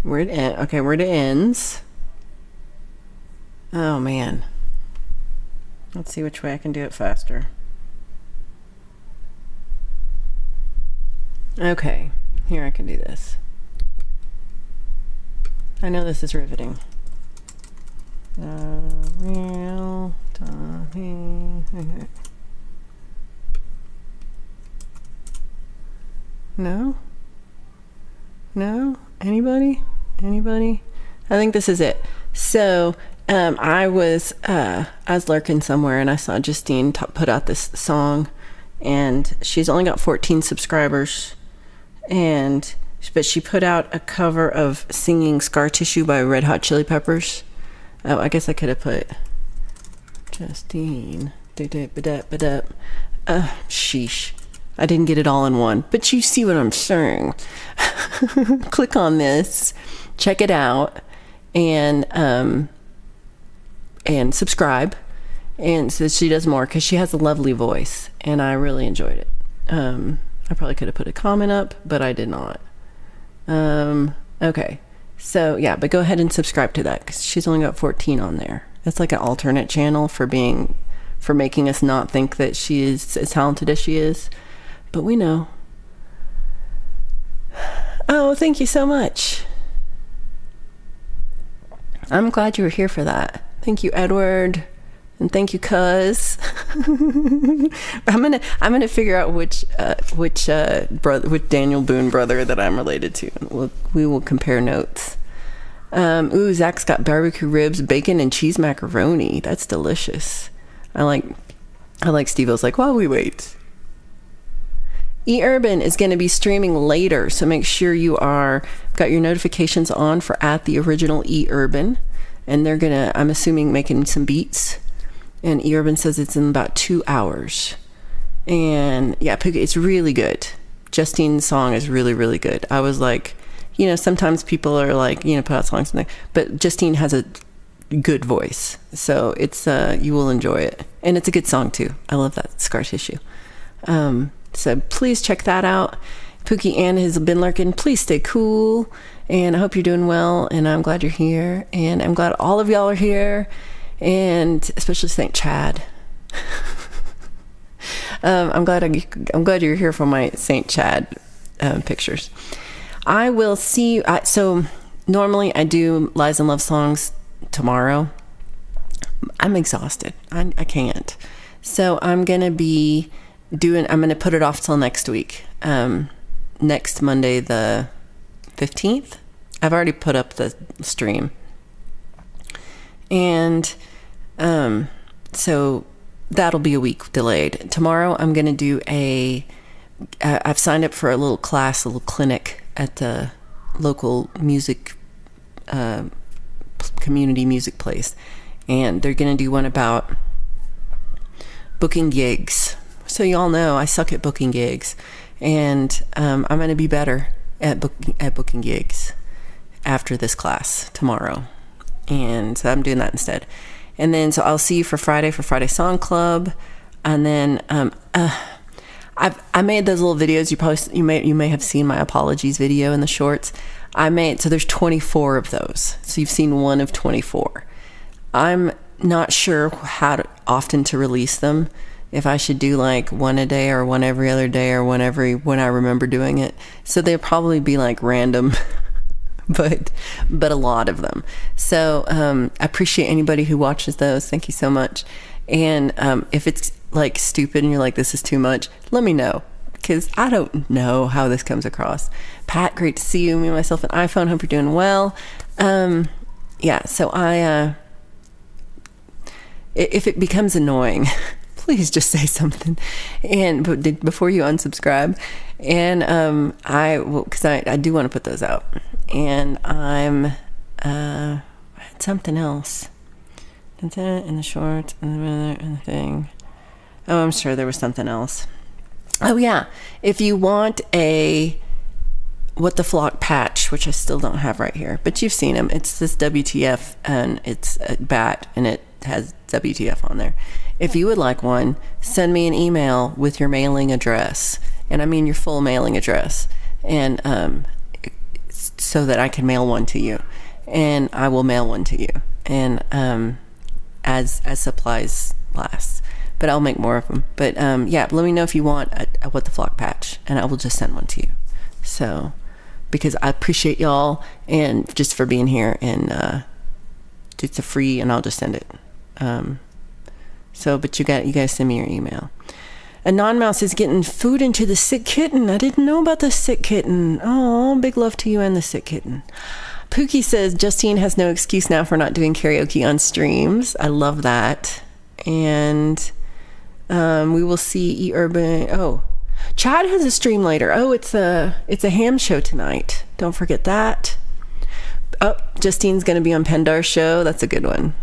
Where it ends. Oh man. Let's see which way I can do it faster. Okay, here I can do this. I know this is riveting. Real Tommy. No? Anybody? I think this is it. So I was lurking somewhere and I saw Justine put out this song, and she's only got 14 subscribers, but she put out a cover of singing Scar Tissue by Red Hot Chili Peppers. Oh, I guess I could have put Justine. Sheesh. I didn't get it all in one, but you see what I'm saying. Click on this, check it out, and subscribe, and so she does more, because she has a lovely voice and I really enjoyed it. I probably could have put a comment up, but I did not. Okay, so yeah, but go ahead and subscribe to that, because she's only got 14 on there. That's like an alternate channel for making us not think that she is as talented as she is, but we know. Oh, thank you so much. I'm glad you were here for that. Thank you, Edward, and thank you, Cuz. I'm gonna figure out which Daniel Boone brother that I'm related to. We will compare notes. Ooh, Zach's got barbecue ribs, bacon, and cheese macaroni. That's delicious. I like Steve-O's like, while we wait. eUrban is going to be streaming later, so make sure you got your notifications on for at the original eUrban, and they're gonna, I'm assuming, making some beats. And eUrban says it's in about 2 hours, and yeah, it's really good. Justine's song is really, really good. I was like, sometimes people are like, put out songs, but Justine has a good voice, so it's you will enjoy it, and it's a good song too. I love that Scar Tissue. So please check that out. Pookie Ann has been lurking. Please stay cool, and I hope you're doing well, and I'm glad you're here, and I'm glad all of y'all are here, and especially St. Chad. I'm glad you're here for my St. Chad pictures. I will see you. So normally I do Lies and Love songs tomorrow. I'm exhausted. I can't. So I'm going to put it off till next week. Next Monday, the 15th. I've already put up the stream. And so that'll be a week delayed. Tomorrow I'm going to do I've signed up for a little class, a little clinic at the local music, community music place. And they're going to do one about booking gigs. So you all know I suck at booking gigs. And I'm going to be better at booking gigs after this class tomorrow. And so I'm doing that instead. And then so I'll see you for Friday Song Club. And then I made those little videos. You may have seen my apologies video in the shorts. So there's 24 of those. So you've seen one of 24. I'm not sure how often to release them. If I should do like one a day or one every other day or when I remember doing it. So they'll probably be like random, but a lot of them. So I appreciate anybody who watches those. Thank you so much. And if it's like stupid and you're like, this is too much, let me know, because I don't know how this comes across. Pat, great to see you. Me, myself, and iPhone. Hope you're doing well. Yeah, so if it becomes annoying, please just say something, and before you unsubscribe. And because I do want to put those out. And I had something else in the shorts and the thing. Oh, I'm sure there was something else. Oh yeah, if you want a What the Flock patch, which I still don't have right here, but you've seen them. It's this WTF, and it's a bat, and it has WTF on there. If you would like one, send me an email with your mailing address, and I mean your full mailing address, and so that I can mail one to you, and I will mail one to you, and as supplies last. But I'll make more of them. But yeah, let me know if you want a What the Flock patch, and I will just send one to you. So, because I appreciate y'all, and just for being here, and it's a free, and I'll just send it. But you guys send me your email. A non-mouse is getting food into the sick kitten. I didn't know about the sick kitten. Oh, big love to you and the sick kitten. Pookie says Justine has no excuse now for not doing karaoke on streams. I love that. And we will see Urban. Oh, Chad has a stream later. Oh, it's a ham show tonight. Don't forget that. Oh, Justine's going to be on Pendar's show. That's a good one.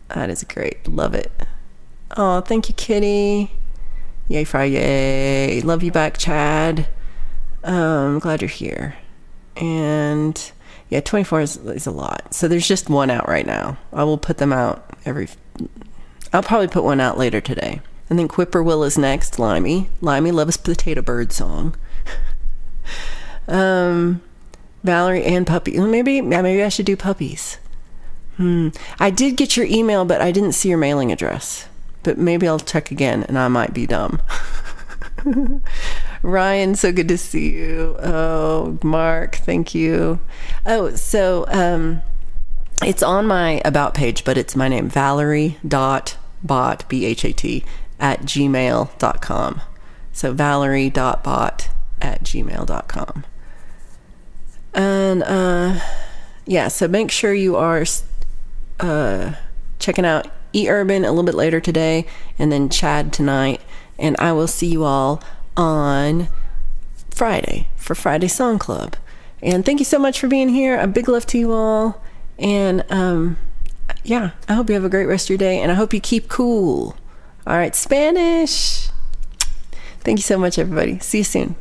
That is great. Love it. Oh, thank you, Kitty. Yay, Friday. Love you back, Chad. I'm glad you're here. And yeah, 24 is a lot. So there's just one out right now. I will put them out I'll probably put one out later today. I think Whippoorwill is next. Limey loves Potato Bird song. Valerie and puppy. Maybe I should do puppies. I did get your email, but I didn't see your mailing address. But maybe I'll check again, and I might be dumb. Ryan, so good to see you. Oh, Mark, thank you. Oh, so it's on my About page, but it's my name, Valerie.bot, B-H-A-T, @gmail.com. So Valerie.bot@gmail.com. And yeah, so make sure you are checking out Urban a little bit later today, and then Chad tonight, and I will see you all on Friday for Friday Song Club. And thank you so much for being here. A big love to you all, and yeah, I hope you have a great rest of your day, and I hope you keep cool. All right, Spanish. Thank you so much, everybody. See you soon.